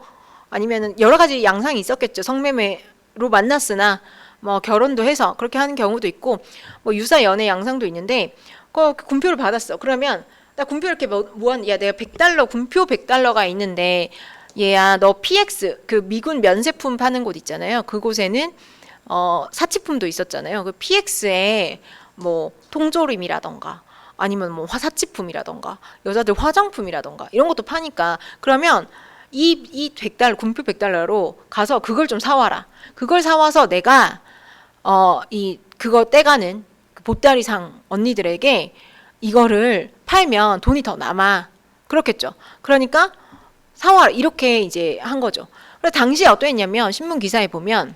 아니면은 여러 가지 양상이 있었겠죠. 성매매로 만났으나 뭐 결혼도 해서 그렇게 하는 경우도 있고 뭐 유사 연애 양상도 있는데 그 군표를 받았어. 그러면 나 군표 이렇게 야 내가 100달러 군표 100달러가 있는데 얘야 너 PX 그 미군 면세품 파는 곳 있잖아요. 그곳에는 사치품도 있었잖아요. 그 PX에 뭐 통조림이라던가 아니면 뭐 사치품이라던가 여자들 화장품이라던가 이런 것도 파니까 그러면 이 100달러 군표 100달러로 가서 그걸 좀 사와라. 그걸 사와서 내가 그거 떼가는 그 보따리상 언니들에게 이거를 팔면 돈이 더 남아. 그렇겠죠. 그러니까 사와라 이렇게 이제 한 거죠. 그래서 당시에 어떠했냐면 신문 기사에 보면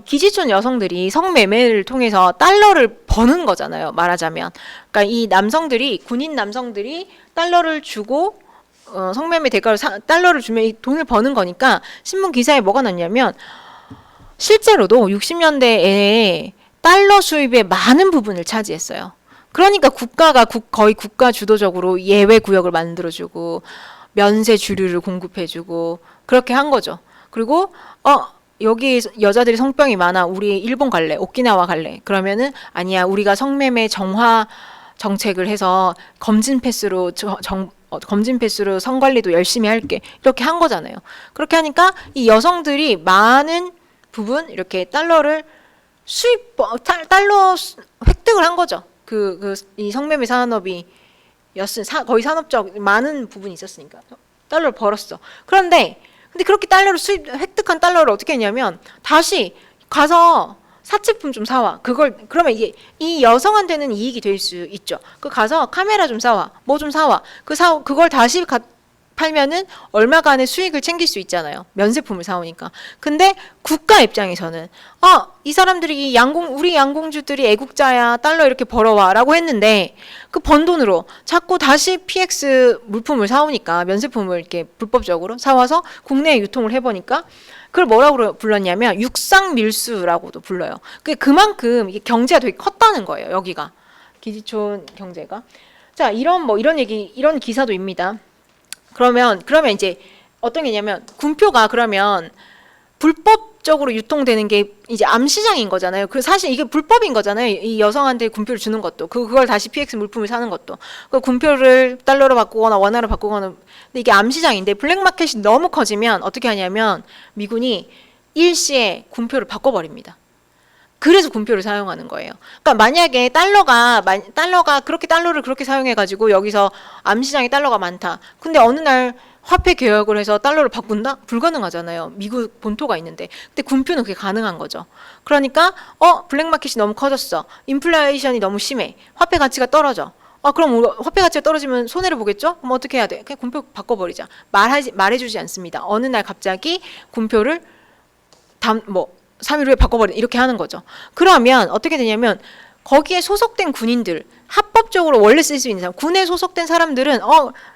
기지촌 여성들이 성매매를 통해서 달러를 버는 거잖아요. 말하자면. 그러니까 이 남성들이 군인 남성들이 달러를 주고 성매매 대가로 달러를 주면 이 돈을 버는 거니까 신문 기사에 뭐가 났냐면 실제로도 60년대에 달러 수입의 많은 부분을 차지했어요. 그러니까 국가가 거의 국가 주도적으로 예외 구역을 만들어주고 면세 주류를 공급해주고 그렇게 한 거죠. 그리고 여기 여자들이 성병이 많아. 우리 일본 갈래? 오키나와 갈래? 그러면은 아니야. 우리가 성매매 정화 정책을 해서 검진 패스로 검진 패스로 성 관리도 열심히 할게. 이렇게 한 거잖아요. 그렇게 하니까 이 여성들이 많은 부분 이렇게 달러를 달러 획득을 한 거죠. 이 성매매 산업이 거의 산업적 많은 부분이 있었으니까 달러를 벌었어. 근데 그렇게 달러를 획득한 달러를 어떻게 했냐면 다시 가서 사치품 좀 사와. 그러면 이게 이 여성한테는 이익이 될 수 있죠. 가서 카메라 좀 사와. 뭐 좀 사와. 그걸 다시 팔면은 얼마간의 수익을 챙길 수 있잖아요. 면세품을 사오니까. 근데 국가 입장에서는 이 사람들이 우리 양공주들이 애국자야. 달러 이렇게 벌어와라고 했는데 그 번 돈으로 자꾸 다시 PX 물품을 사오니까 면세품을 이렇게 불법적으로 사와서 국내에 유통을 해보니까 그걸 뭐라고 불렀냐면 육상밀수라고도 불러요. 그만큼 이게 경제가 되게 컸다는 거예요. 여기가 기지촌 경제가. 자, 이런 기사도 입니다. 그러면 이제 어떤 게냐면 군표가 그러면 불법적으로 유통되는 게 이제 암시장인 거잖아요. 사실 이게 불법인 거잖아요. 이 여성한테 군표를 주는 것도 그걸 다시 PX 물품을 사는 것도 그 군표를 달러로 바꾸거나 원화로 바꾸거나. 근데 이게 암시장인데 블랙마켓이 너무 커지면 어떻게 하냐면 미군이 일시에 군표를 바꿔버립니다. 그래서 군표를 사용하는 거예요. 그러니까 만약에 달러가 달러를 그렇게 사용해가지고 여기서 암시장에 달러가 많다. 근데 어느 날 화폐 개혁을 해서 달러를 바꾼다? 불가능하잖아요. 미국 본토가 있는데. 근데 군표는 그게 가능한 거죠. 그러니까 블랙마켓이 너무 커졌어. 인플레이션이 너무 심해. 화폐 가치가 떨어져. 그럼 화폐 가치가 떨어지면 손해를 보겠죠? 그럼 어떻게 해야 돼? 그냥 군표 바꿔버리자. 말해주지 않습니다. 어느 날 갑자기 군표를 3일 후에 바꿔버리는 이렇게 하는 거죠. 그러면 어떻게 되냐면 거기에 소속된 군인들 합법적으로 원래 쓸 수 있는 사람 군에 소속된 사람들은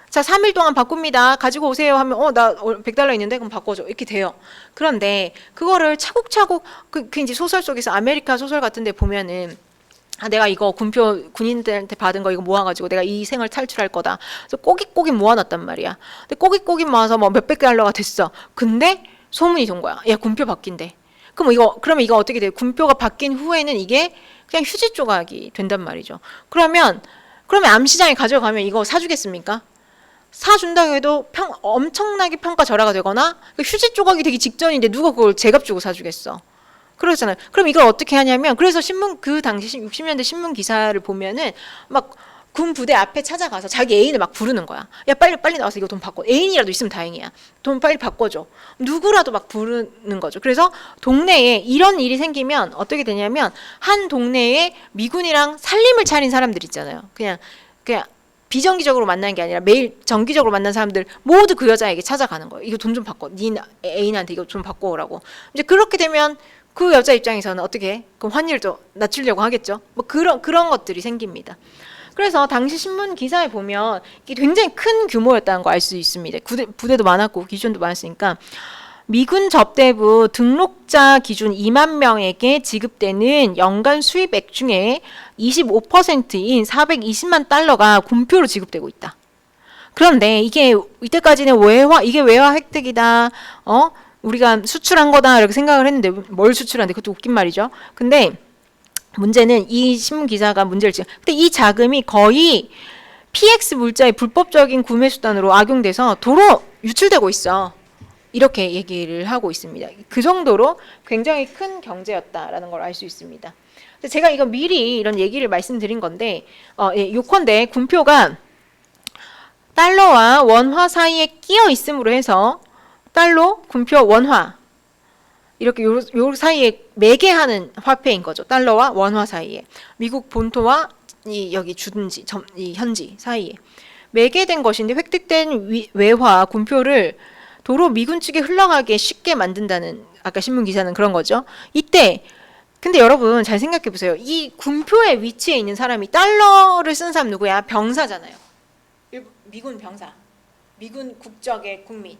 자 3일 동안 바꿉니다. 가지고 오세요 하면 나 $100 있는데 그럼 바꿔줘 이렇게 돼요. 그런데 그거를 차곡차곡 그 이제 소설 속에서 아메리카 소설 같은 데 보면은 내가 이거 군표 군인들한테 받은 거 이거 모아가지고 내가 이 생을 탈출할 거다. 그래서 꼬깃꼬깃 모아놨단 말이야. 근데 꼬깃꼬깃 모아서 몇백 달러가 됐어. 근데 소문이 돈 거야. 야 군표 바뀐대. 그러면 이거 어떻게 돼요? 군표가 바뀐 후에는 이게 그냥 휴지 조각이 된단 말이죠. 그러면 암시장에 가져가면 이거 사주겠습니까? 사준다고 해도 엄청나게 평가절하가 되거나 휴지 조각이 되기 직전인데 누가 그걸 제값 주고 사주겠어? 그러잖아요. 그럼 이걸 어떻게 하냐면 그래서 그 당시 60년대 신문 기사를 보면은 막 군 부대 앞에 찾아가서 자기 애인을 막 부르는 거야. 야 빨리 나와서 이거 돈 바꿔. 애인이라도 있으면 다행이야. 돈 빨리 바꿔줘. 누구라도 막 부르는 거죠. 그래서 동네에 이런 일이 생기면 어떻게 되냐면 한 동네에 미군이랑 살림을 차린 사람들 있잖아요. 그냥 비정기적으로 만나는 게 아니라 매일 정기적으로 만난 사람들 모두 그 여자에게 찾아가는 거예요. 이거 돈 좀 바꿔. 네 애인한테 이거 좀 바꿔오라고. 이제 그렇게 되면 그 여자 입장에서는 어떻게 해? 그럼 환율도 낮추려고 하겠죠. 그런 것들이 생깁니다. 그래서 당시 신문 기사에 보면 이게 굉장히 큰 규모였다는 거 알 수 있습니다. 부대도 많았고 기존도 많았으니까 미군 접대부 등록자 기준 2만 명에게 지급되는 연간 수입액 중에 25%인 420만 달러가 군표로 지급되고 있다. 그런데 이게 이때까지는 이게 외화 획득이다. 우리가 수출한 거다 이렇게 생각을 했는데 뭘 수출한데 그것도 웃긴 말이죠. 근데 문제는 이 신문 기사가 문제를 지금. 근데 이 자금이 거의 PX 물자의 불법적인 구매 수단으로 악용돼서 도로 유출되고 있어. 이렇게 얘기를 하고 있습니다. 그 정도로 굉장히 큰 경제였다라는 걸 알 수 있습니다. 근데 제가 이거 미리 이런 얘기를 말씀드린 건데, 요컨대 군표가 달러와 원화 사이에 끼어 있음으로 해서 달러, 군표, 원화 이렇게 요 사이에 매개하는 화폐인 거죠. 달러와 원화 사이에. 미국 본토와 여기 주둔지, 이 현지 사이에 매개된 것인데 획득된 외화, 군표를 도로 미군 측에 흘러가게 쉽게 만든다는 아까 신문 기사는 그런 거죠. 이때 근데 여러분 잘 생각해 보세요. 이 군표의 위치에 있는 사람이 달러를 쓴 사람 누구야? 병사잖아요. 미군 병사. 미군 국적의 국민.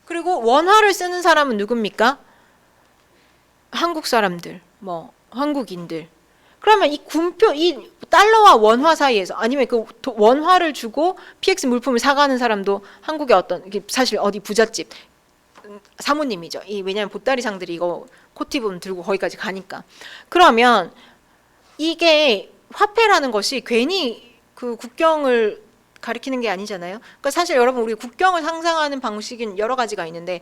그리고 원화를 쓰는 사람은 누굽니까? 한국 사람들, 뭐 한국인들. 그러면 이 군표, 이 달러와 원화 사이에서 아니면 그 원화를 주고 PX 물품을 사가는 사람도 한국의 어떤 사실 어디 부잣집 사모님이죠. 왜냐하면 보따리상들이 이거 코티본 들고 거기까지 가니까. 그러면 이게 화폐라는 것이 괜히 그 국경을 가리키는 게 아니잖아요. 그러니까 사실 여러분 우리 국경을 상상하는 방식은 여러 가지가 있는데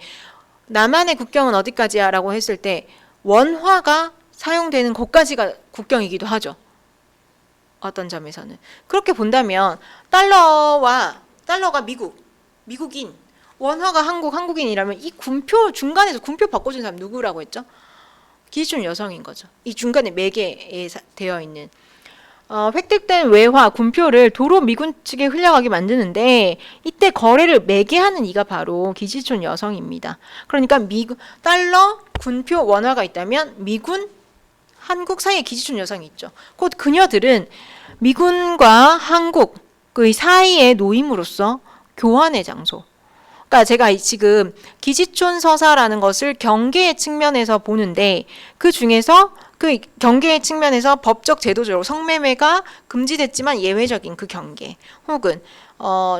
남한의 국경은 어디까지야 라고 했을 때 원화가 사용되는 곳까지가 국경이기도 하죠. 어떤 점에서는. 그렇게 본다면 달러가 미국인, 원화가 한국인이라면 이 군표 중간에서 군표 바꿔준 사람 누구라고 했죠? 기준 여성인 거죠. 이 중간에 매개에 되어 있는 획득된 외화, 군표를 도로 미군 측에 흘려가게 만드는데 이때 거래를 매개하는 이가 바로 기지촌 여성입니다. 그러니까 달러, 군표, 원화가 있다면 미군, 한국 사이에 기지촌 여성이 있죠. 곧 그녀들은 미군과 한국의 사이에 놓임으로써 교환의 장소. 그러니까 제가 지금 기지촌 서사라는 것을 경계의 측면에서 보는데 그 중에서 그 경계의 측면에서 법적 제도적으로 성매매가 금지됐지만 예외적인 그 경계 혹은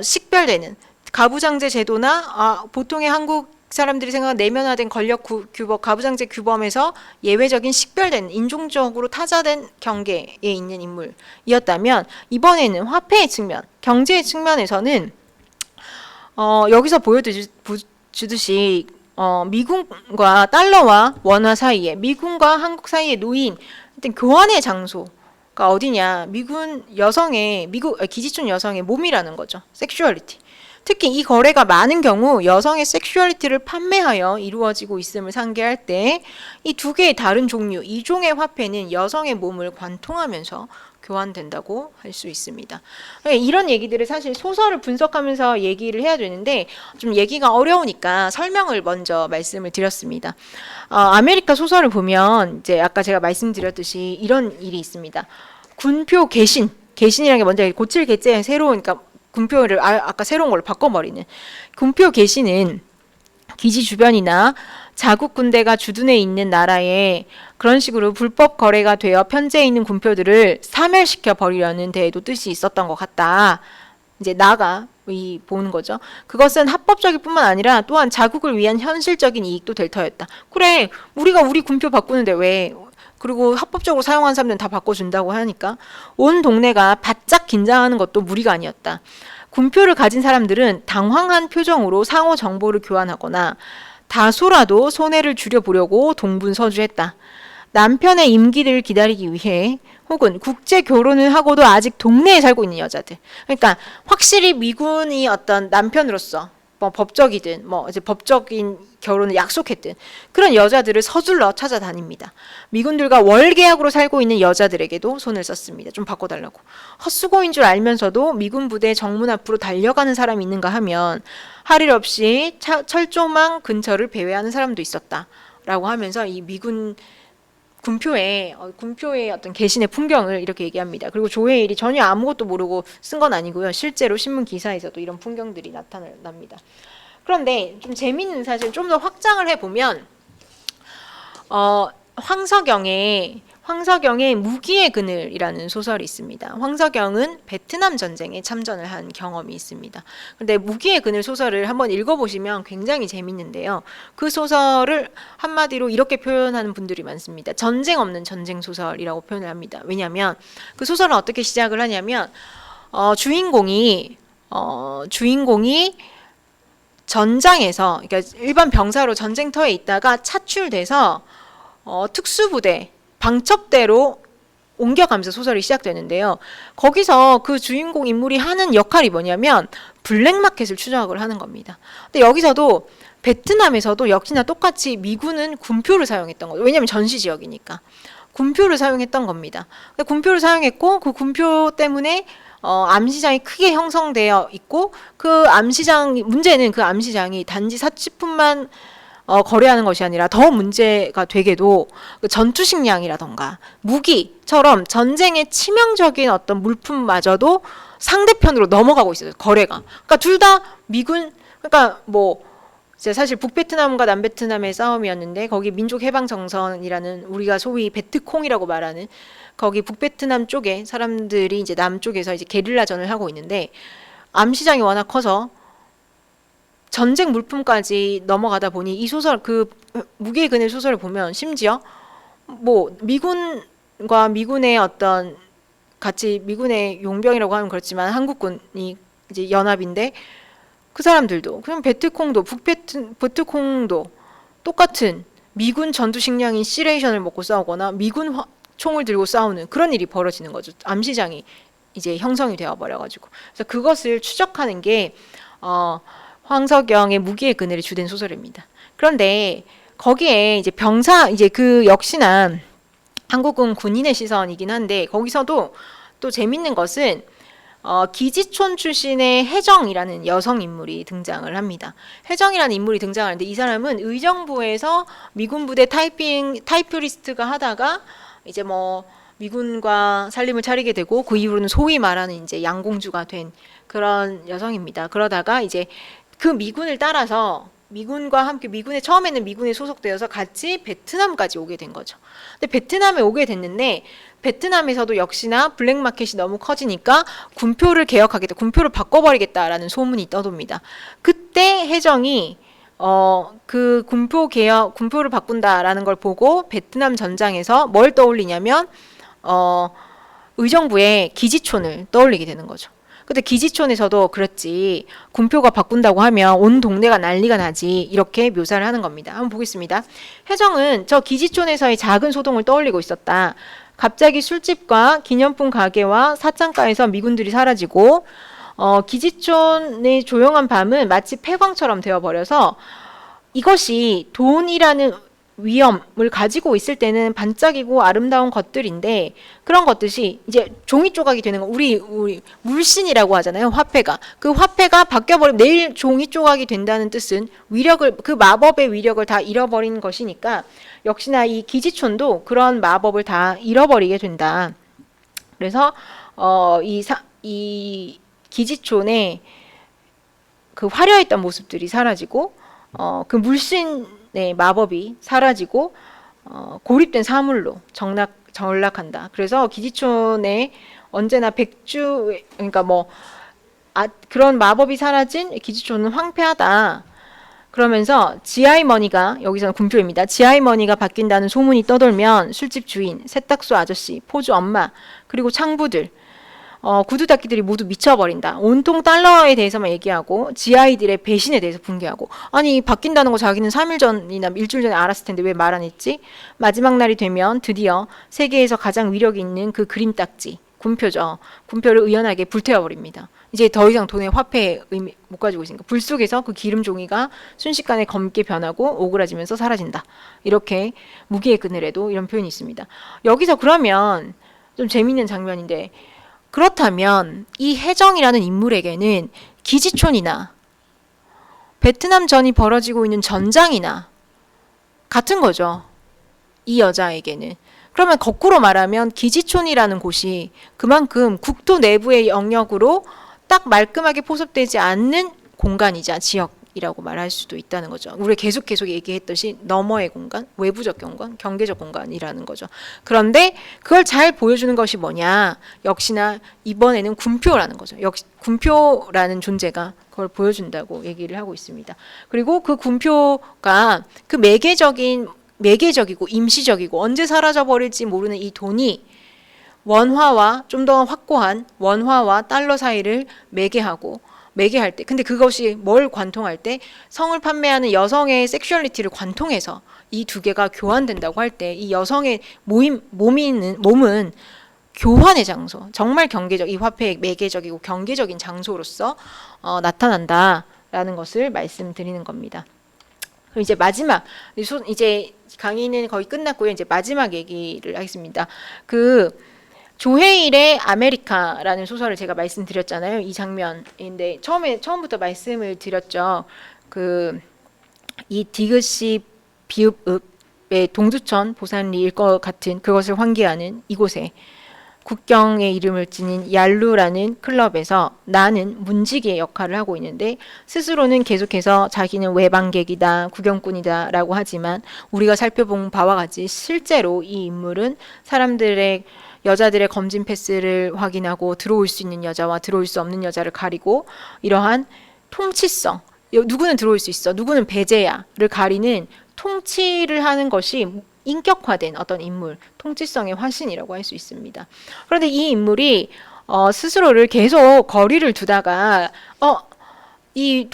식별되는 가부장제 제도나 보통의 한국 사람들이 생각하는 내면화된 권력 규범, 가부장제 규범에서 예외적인 식별된 인종적으로 타자된 경계에 있는 인물이었다면 이번에는 화폐의 측면, 경제의 측면에서는 여기서 보여주듯이 미군과 달러와 원화 사이에 미군과 한국 사이에 놓인 교환의 장소가 어디냐? 미군 여성의 기지촌 여성의 몸이라는 거죠. 섹슈얼리티. 특히 이 거래가 많은 경우 여성의 섹슈얼리티를 판매하여 이루어지고 있음을 상기할 때 이 두 개의 다른 종류, 이종의 화폐는 여성의 몸을 관통하면서 교환된다고 할 수 있습니다. 이런 얘기들을 사실 소설을 분석하면서 얘기를 해야 되는데 좀 얘기가 어려우니까 설명을 먼저 말씀을 드렸습니다. 아메리카 소설을 보면 이제 아까 제가 말씀드렸듯이 이런 일이 있습니다. 군표 개신이라는 게 먼저 고칠 개체의 새로운 그러니까 군표를 아까 새로운 걸로 바꿔버리는 군표 개신은 기지 주변이나 자국 군대가 주둔해 있는 나라에 그런 식으로 불법 거래가 되어 편재해 있는 군표들을 사멸시켜 버리려는 데에도 뜻이 있었던 것 같다. 이제 보는 거죠. 그것은 합법적일 뿐만 아니라 또한 자국을 위한 현실적인 이익도 될 터였다. 그래, 우리가 우리 군표 바꾸는데 왜? 그리고 합법적으로 사용한 사람들은 다 바꿔준다고 하니까 온 동네가 바짝 긴장하는 것도 무리가 아니었다. 군표를 가진 사람들은 당황한 표정으로 상호 정보를 교환하거나 다소라도 손해를 줄여보려고 동분서주했다. 남편의 임기를 기다리기 위해 혹은 국제 결혼을 하고도 아직 동네에 살고 있는 여자들. 그러니까 확실히 미군이 어떤 남편으로서 법적이든 이제 법적인 결혼을 약속했든 그런 여자들을 서둘러 찾아다닙니다. 미군들과 월계약으로 살고 있는 여자들에게도 손을 썼습니다. 좀 바꿔달라고. 헛수고인 줄 알면서도 미군 부대 정문 앞으로 달려가는 사람이 있는가 하면 할 일 없이 철조망 근처를 배회하는 사람도 있었다. 라고 하면서 이 미군 군표의 어떤 개신의 풍경을 이렇게 얘기합니다. 그리고 조혜일이 전혀 아무것도 모르고 쓴 건 아니고요. 실제로 신문 기사에서도 이런 풍경들이 나타납니다. 그런데 좀 재미있는 사실 좀 더 확장을 해보면 황석영의 무기의 그늘이라는 소설이 있습니다. 황석영은 베트남 전쟁에 참전을 한 경험이 있습니다. 근데 무기의 그늘 소설을 한번 읽어보시면 굉장히 재밌는데요. 그 소설을 한마디로 이렇게 표현하는 분들이 많습니다. 전쟁 없는 전쟁 소설이라고 표현을 합니다. 왜냐하면 그 소설은 어떻게 시작을 하냐면 주인공이 전장에서 그러니까 일반 병사로 전쟁터에 있다가 차출돼서 특수부대 방첩대로 옮겨가면서 소설이 시작되는데요. 거기서 그 주인공 인물이 하는 역할이 뭐냐면 블랙마켓을 추적을 하는 겁니다. 근데 여기서도 베트남에서도 역시나 똑같이 미군은 군표를 사용했던 거죠. 왜냐하면 전시 지역이니까. 군표를 사용했던 겁니다. 군표를 사용했고 그 군표 때문에 암시장이 크게 형성되어 있고 그 암시장 문제는 그 암시장이 단지 사치품만 거래하는 것이 아니라 더 문제가 되게도 그 전투 식량이라던가 무기처럼 전쟁에 치명적인 어떤 물품마저도 상대편으로 넘어가고 있어요. 거래가. 그러니까 둘 다 미군 그러니까 뭐 이제 사실 북베트남과 남베트남의 싸움이었는데 거기 민족해방정선이라는 우리가 소위 베트콩이라고 말하는 거기 북베트남 쪽에 사람들이 이제 남쪽에서 이제 게릴라전을 하고 있는데 암시장이 워낙 커서 전쟁 물품까지 넘어가다 보니 이 소설 그 무기의 그늘 소설을 보면 심지어 뭐 미군과 미군의 어떤 같이 미군의 용병이라고 하면 그렇지만 한국군이 이제 연합인데 그 사람들도 그냥 베트콩도 베트콩도 똑같은 미군 전투 식량인 시레이션을 먹고 싸우거나 미군 총을 들고 싸우는 그런 일이 벌어지는 거죠. 암시장이 이제 형성이 되어 버려가지고 그래서 그것을 추적하는 게 황석영의 무기의 그늘이 주된 소설입니다. 그런데 거기에 이제 병사 이제 그 역시나 한국은 군인의 시선이긴 한데 거기서도 또 재밌는 것은 기지촌 출신의 혜정이라는 여성 인물이 등장을 합니다. 혜정이라는 인물이 등장하는데 이 사람은 의정부에서 미군 부대 타이프리스트가 하다가 이제 뭐 미군과 살림을 차리게 되고 그 이후로는 소위 말하는 이제 양공주가 된 그런 여성입니다. 그러다가 이제 그 미군을 따라서 미군과 함께 처음에는 미군에 소속되어서 같이 베트남까지 오게 된 거죠. 근데 베트남에 오게 됐는데 베트남에서도 역시나 블랙마켓이 너무 커지니까 군표를 개혁하겠다, 군표를 바꿔버리겠다라는 소문이 떠돕니다. 그때 혜정이 그 군표를 바꾼다라는 걸 보고 베트남 전장에서 뭘 떠올리냐면 의정부의 기지촌을 떠올리게 되는 거죠. 근데 기지촌에서도 그렇지 군표가 바꾼다고 하면 온 동네가 난리가 나지 이렇게 묘사를 하는 겁니다. 한번 보겠습니다. 혜정은 저 기지촌에서의 작은 소동을 떠올리고 있었다. 갑자기 술집과 기념품 가게와 사창가에서 미군들이 사라지고 기지촌의 조용한 밤은 마치 폐광처럼 되어버려서 이것이 돈이라는 위험을 가지고 있을 때는 반짝이고 아름다운 것들인데 그런 것들이 이제 종이 조각이 되는 거 우리 물신이라고 하잖아요. 화폐가 그 화폐가 바뀌어버리면 내일 종이 조각이 된다는 뜻은 위력을 그 마법의 위력을 다 잃어버린 것이니까 역시나 이 기지촌도 그런 마법을 다 잃어버리게 된다. 그래서 이 기지촌의 그 화려했던 모습들이 사라지고 그 물신의 마법이 사라지고 고립된 사물로 전락한다. 그래서 기지촌에 언제나 그러니까 그런 마법이 사라진 기지촌은 황폐하다. 그러면서 지하이머니가 여기서는 군표입니다. 지하이머니가 바뀐다는 소문이 떠돌면 술집 주인, 세탁소 아저씨, 포주 엄마 그리고 창부들 구두 닦이들이 모두 미쳐버린다. 온통 달러에 대해서만 얘기하고 지아이들의 배신에 대해서 분개하고 아니 바뀐다는 거 자기는 3일 전이나 일주일 전에 알았을 텐데 왜 말 안 했지? 마지막 날이 되면 드디어 세계에서 가장 위력이 있는 그 그림딱지 군표죠. 군표를 의연하게 불태워버립니다. 이제 더 이상 돈의 화폐에 의미 못 가지고 있으니까 불 속에서 그 기름 종이가 순식간에 검게 변하고 오그라지면서 사라진다. 이렇게 무기의 그늘에도 이런 표현이 있습니다. 여기서 그러면 좀 재밌는 장면인데 그렇다면 이 혜정이라는 인물에게는 기지촌이나 베트남 전이 벌어지고 있는 전장이나 같은 거죠. 이 여자에게는. 그러면 거꾸로 말하면 기지촌이라는 곳이 그만큼 국토 내부의 영역으로 딱 말끔하게 포섭되지 않는 공간이자 지역이라고 말할 수도 있다는 거죠. 우리 계속 얘기했듯이 너머의 공간, 외부적 공간, 경계적 공간이라는 거죠. 그런데 그걸 잘 보여주는 것이 뭐냐? 역시나 이번에는 군표라는 거죠. 역시 군표라는 존재가 그걸 보여준다고 얘기를 하고 있습니다. 그리고 그 군표가 그 매개적이고 임시적이고 언제 사라져버릴지 모르는 이 돈이 원화와 좀 더 확고한 원화와 달러 사이를 매개할 때 근데 그것이 뭘 관통할 때 성을 판매하는 여성의 섹슈얼리티를 관통해서 이 두 개가 교환된다고 할 때 이 여성의 몸은 교환의 장소 정말 이 화폐의 매개적이고 경계적인 장소로서 나타난다라는 것을 말씀드리는 겁니다. 그럼 이제 마지막 이제 강의는 거의 끝났고요. 이제 마지막 얘기를 하겠습니다. 그 조헤일의 아메리카라는 소설을 제가 말씀드렸잖아요. 이 장면인데 처음부터 말씀을 드렸죠. 그 이 디귿시 비읍의 동두천 보산리일 것 같은 그것을 환기하는 이곳에 국경의 이름을 지닌 얄루라는 클럽에서 나는 문지기의 역할을 하고 있는데 스스로는 계속해서 자기는 외방객이다, 구경꾼이다 라고 하지만 우리가 살펴본 바와 같이 실제로 이 인물은 여자들의 검진 패스를 확인하고 들어올 수 있는 여자와 들어올 수 없는 여자를 가리고 이러한 통치성, 누구는 들어올 수 있어, 누구는 배제야를 가리는 통치를 하는 것이 인격화된 어떤 인물, 통치성의 화신이라고 할 수 있습니다. 그런데 이 인물이 스스로를 계속 거리를 두다가 이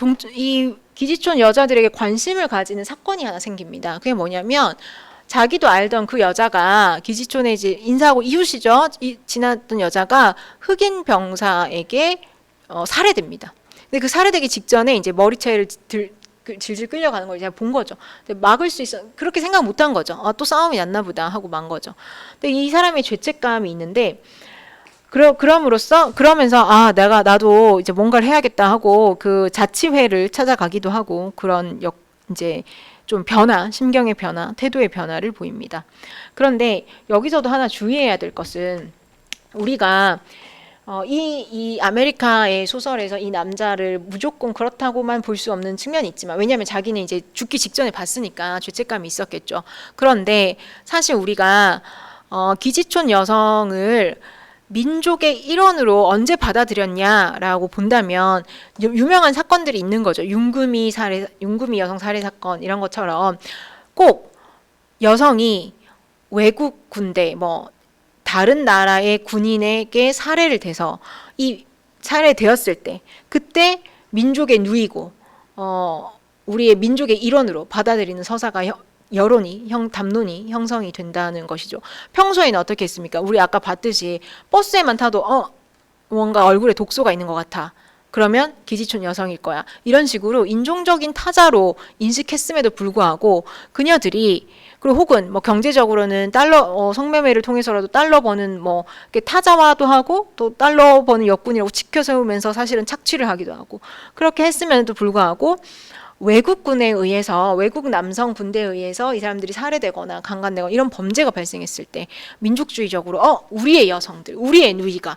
기지촌 여자들에게 관심을 가지는 사건이 하나 생깁니다. 그게 뭐냐면 자기도 알던 그 여자가 기지촌에 이제 인사하고 이웃이죠. 지났던 여자가 흑인 병사에게 살해됩니다. 근데 그 살해되기 직전에 이제 머리채를 질질 끌려가는 걸 제가 본 거죠. 근데 막을 수 있어 그렇게 생각 못한 거죠. 또 싸움이 났나 보다 하고 만 거죠. 근데 이 사람의 죄책감이 있는데 그러면서 나도 이제 뭔가를 해야겠다 하고 그 자치회를 찾아가기도 하고 그런 이제 좀 심경의 변화, 태도의 변화를 보입니다. 그런데 여기서도 하나 주의해야 될 것은 우리가 이 아메리카의 소설에서 이 남자를 무조건 그렇다고만 볼 수 없는 측면이 있지만 왜냐하면 자기는 이제 죽기 직전에 봤으니까 죄책감이 있었겠죠. 그런데 사실 우리가 기지촌 여성을 민족의 일원으로 언제 받아들였냐라고 본다면 유명한 사건들이 있는 거죠. 윤금이 여성 살해 사건 이런 것처럼 꼭 여성이 외국 군대 다른 나라의 군인에게 살해되었을 때 그때 민족의 누이고 우리의 민족의 일원으로 받아들이는 서사가 담론이 형성이 된다는 것이죠. 평소에는 어떻게 했습니까? 우리 아까 봤듯이 버스에만 타도 뭔가 얼굴에 독소가 있는 것 같아. 그러면 기지촌 여성일 거야. 이런 식으로 인종적인 타자로 인식했음에도 불구하고 그녀들이 그리고 혹은 경제적으로는 성매매를 통해서라도 달러 버는 타자화도 하고 또 달러 버는 역군이라고 지켜 세우면서 사실은 착취를 하기도 하고 그렇게 했음에도 불구하고 외국 남성 군대에 의해서 이 사람들이 살해되거나 강간되거나 이런 범죄가 발생했을 때 민족주의적으로 우리의 여성들, 우리의 누이가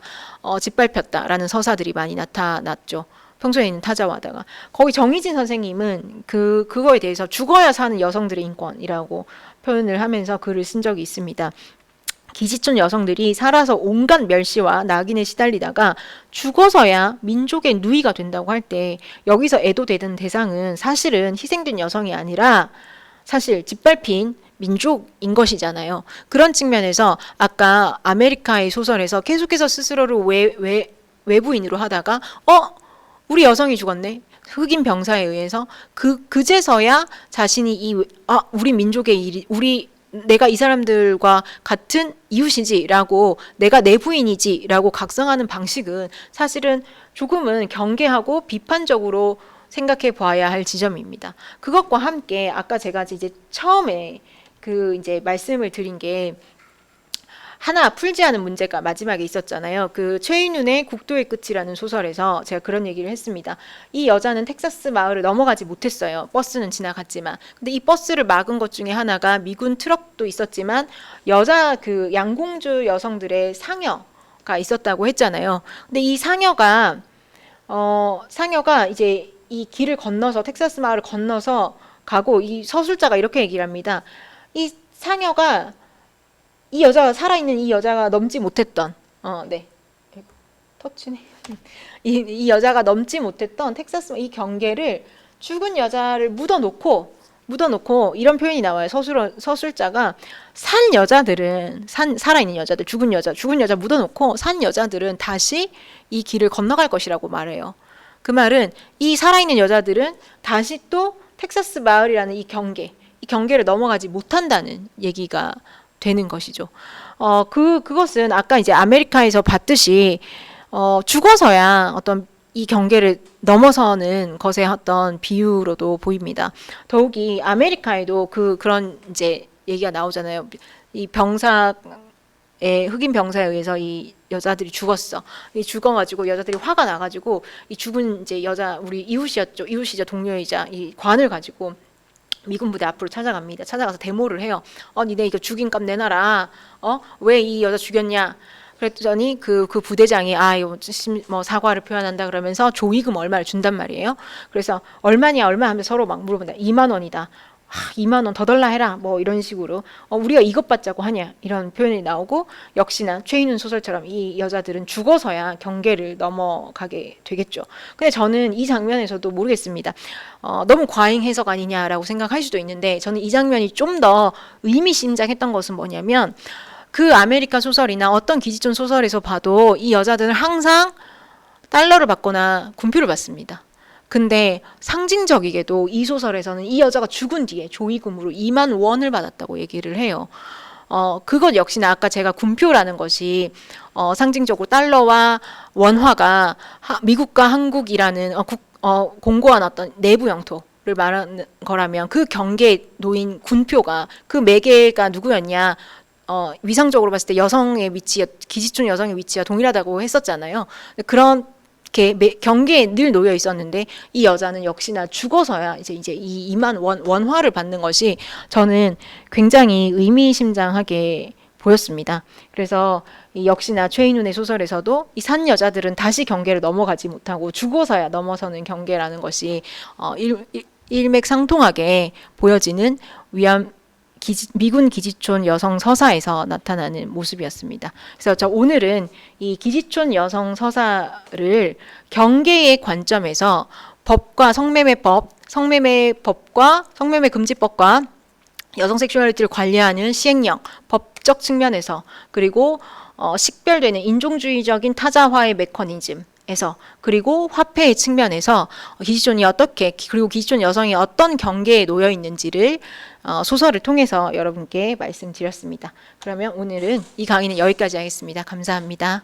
짓밟혔다라는 서사들이 많이 나타났죠. 평소에는 타자화하다가 거기 정희진 선생님은 그거에 대해서 죽어야 사는 여성들의 인권이라고 표현을 하면서 글을 쓴 적이 있습니다. 기지촌 여성들이 살아서 온갖 멸시와 낙인에 시달리다가 죽어서야 민족의 누이가 된다고 할 때 여기서 애도되는 대상은 사실은 희생된 여성이 아니라 사실 짓밟힌 민족인 것이잖아요. 그런 측면에서 아까 아메리카의 소설에서 계속해서 스스로를 외부인으로 하다가 우리 여성이 죽었네. 흑인 병사에 의해서 그제서야 자신이 우리 민족의 내가 이 사람들과 같은 이웃이지라고 내가 내 부인이지라고 각성하는 방식은 사실은 조금은 경계하고 비판적으로 생각해 봐야 할 지점입니다. 그것과 함께 아까 제가 이제 처음에 이제 말씀을 드린 게 하나 풀지 않은 문제가 마지막에 있었잖아요. 최인훈의 국도의 끝이라는 소설에서 제가 그런 얘기를 했습니다. 이 여자는 텍사스 마을을 넘어가지 못했어요. 버스는 지나갔지만. 근데 이 버스를 막은 것 중에 하나가 미군 트럭도 있었지만 여자 양공주 여성들의 상여가 있었다고 했잖아요. 근데 이 상여가 이제 이 길을 건너서 텍사스 마을을 건너서 가고 이 서술자가 이렇게 얘기를 합니다. 이 상여가 살아있는 이 여자가 넘지 못했던, 터치네. 이 여자가 넘지 못했던 텍사스 이 경계를 죽은 여자를 묻어놓고 이런 표현이 나와요. 서술자가 살아있는 여자들, 죽은 여자 묻어놓고 산 여자들은 다시 이 길을 건너갈 것이라고 말해요. 그 말은 이 살아있는 여자들은 다시 또 텍사스 마을이라는 이 경계를 넘어가지 못한다는 얘기가 되는 것이죠. 그것은 아까 이제 아메리카에서 봤듯이 죽어서야 어떤 이 경계를 넘어서는 것의 어떤 비유로도 보입니다. 더욱이 아메리카에도 그런 이제 얘기가 나오잖아요. 이 흑인 병사에 의해서 이 여자들이 죽었어. 이 죽어가지고 여자들이 화가 나가지고 이 죽은 이제 여자 우리 이웃이죠 동료이자 이 관을 가지고 미군 부대 앞으로 찾아갑니다. 찾아가서 데모를 해요. 니네 이거 죽인 값 내놔라. 왜 이 여자 죽였냐? 그랬더니 그 부대장이 이거 뭐 사과를 표현한다 그러면서 조의금 얼마를 준단 말이에요. 그래서 얼마냐 얼마 하면 서로 막 물어본다. 2만 원이다. 2만 원 더 달라 해라. 뭐 이런 식으로 우리가 이것 받자고 하냐 이런 표현이 나오고 역시나 최인훈 소설처럼 이 여자들은 죽어서야 경계를 넘어가게 되겠죠. 근데 저는 이 장면에서도 모르겠습니다. 너무 과잉 해석 아니냐라고 생각할 수도 있는데 저는 이 장면이 좀 더 의미심장했던 것은 뭐냐면 그 아메리카 소설이나 어떤 기지촌 소설에서 봐도 이 여자들은 항상 달러를 받거나 군표를 받습니다. 근데 상징적이게도 이 소설에서는 이 여자가 죽은 뒤에 조의금으로 2만 원을 받았다고 얘기를 해요. 그것 역시나 아까 제가 군표라는 것이 상징적으로 달러와 원화가 미국과 한국이라는 공고한 어떤 내부 영토를 말하는 거라면 그 경계에 놓인 군표가 그 매개가 누구였냐? 위상적으로 봤을 때 여성의 위치, 기지촌 여성의 위치와 동일하다고 했었잖아요. 그런 경계에 늘 놓여 있었는데 이 여자는 역시나 죽어서야 이제 이 2만 원화를 받는 것이 저는 굉장히 의미심장하게 보였습니다. 그래서 역시나 최인훈의 소설에서도 이 산 여자들은 다시 경계를 넘어가지 못하고 죽어서야 넘어서는 경계라는 것이 일맥상통하게 보여지는 미군 기지촌 여성 서사에서 나타나는 모습이었습니다. 그래서 오늘은 이 기지촌 여성 서사를 경계의 관점에서 법과 성매매법과 성매매금지법과 여성 섹슈얼리티를 관리하는 시행령, 법적 측면에서 그리고 식별되는 인종주의적인 타자화의 메커니즘에서 그리고 화폐의 측면에서 기지촌이 어떻게 그리고 기지촌 여성이 어떤 경계에 놓여 있는지를 소설을 통해서 여러분께 말씀드렸습니다. 그러면 오늘은 이 강의는 여기까지 하겠습니다. 감사합니다.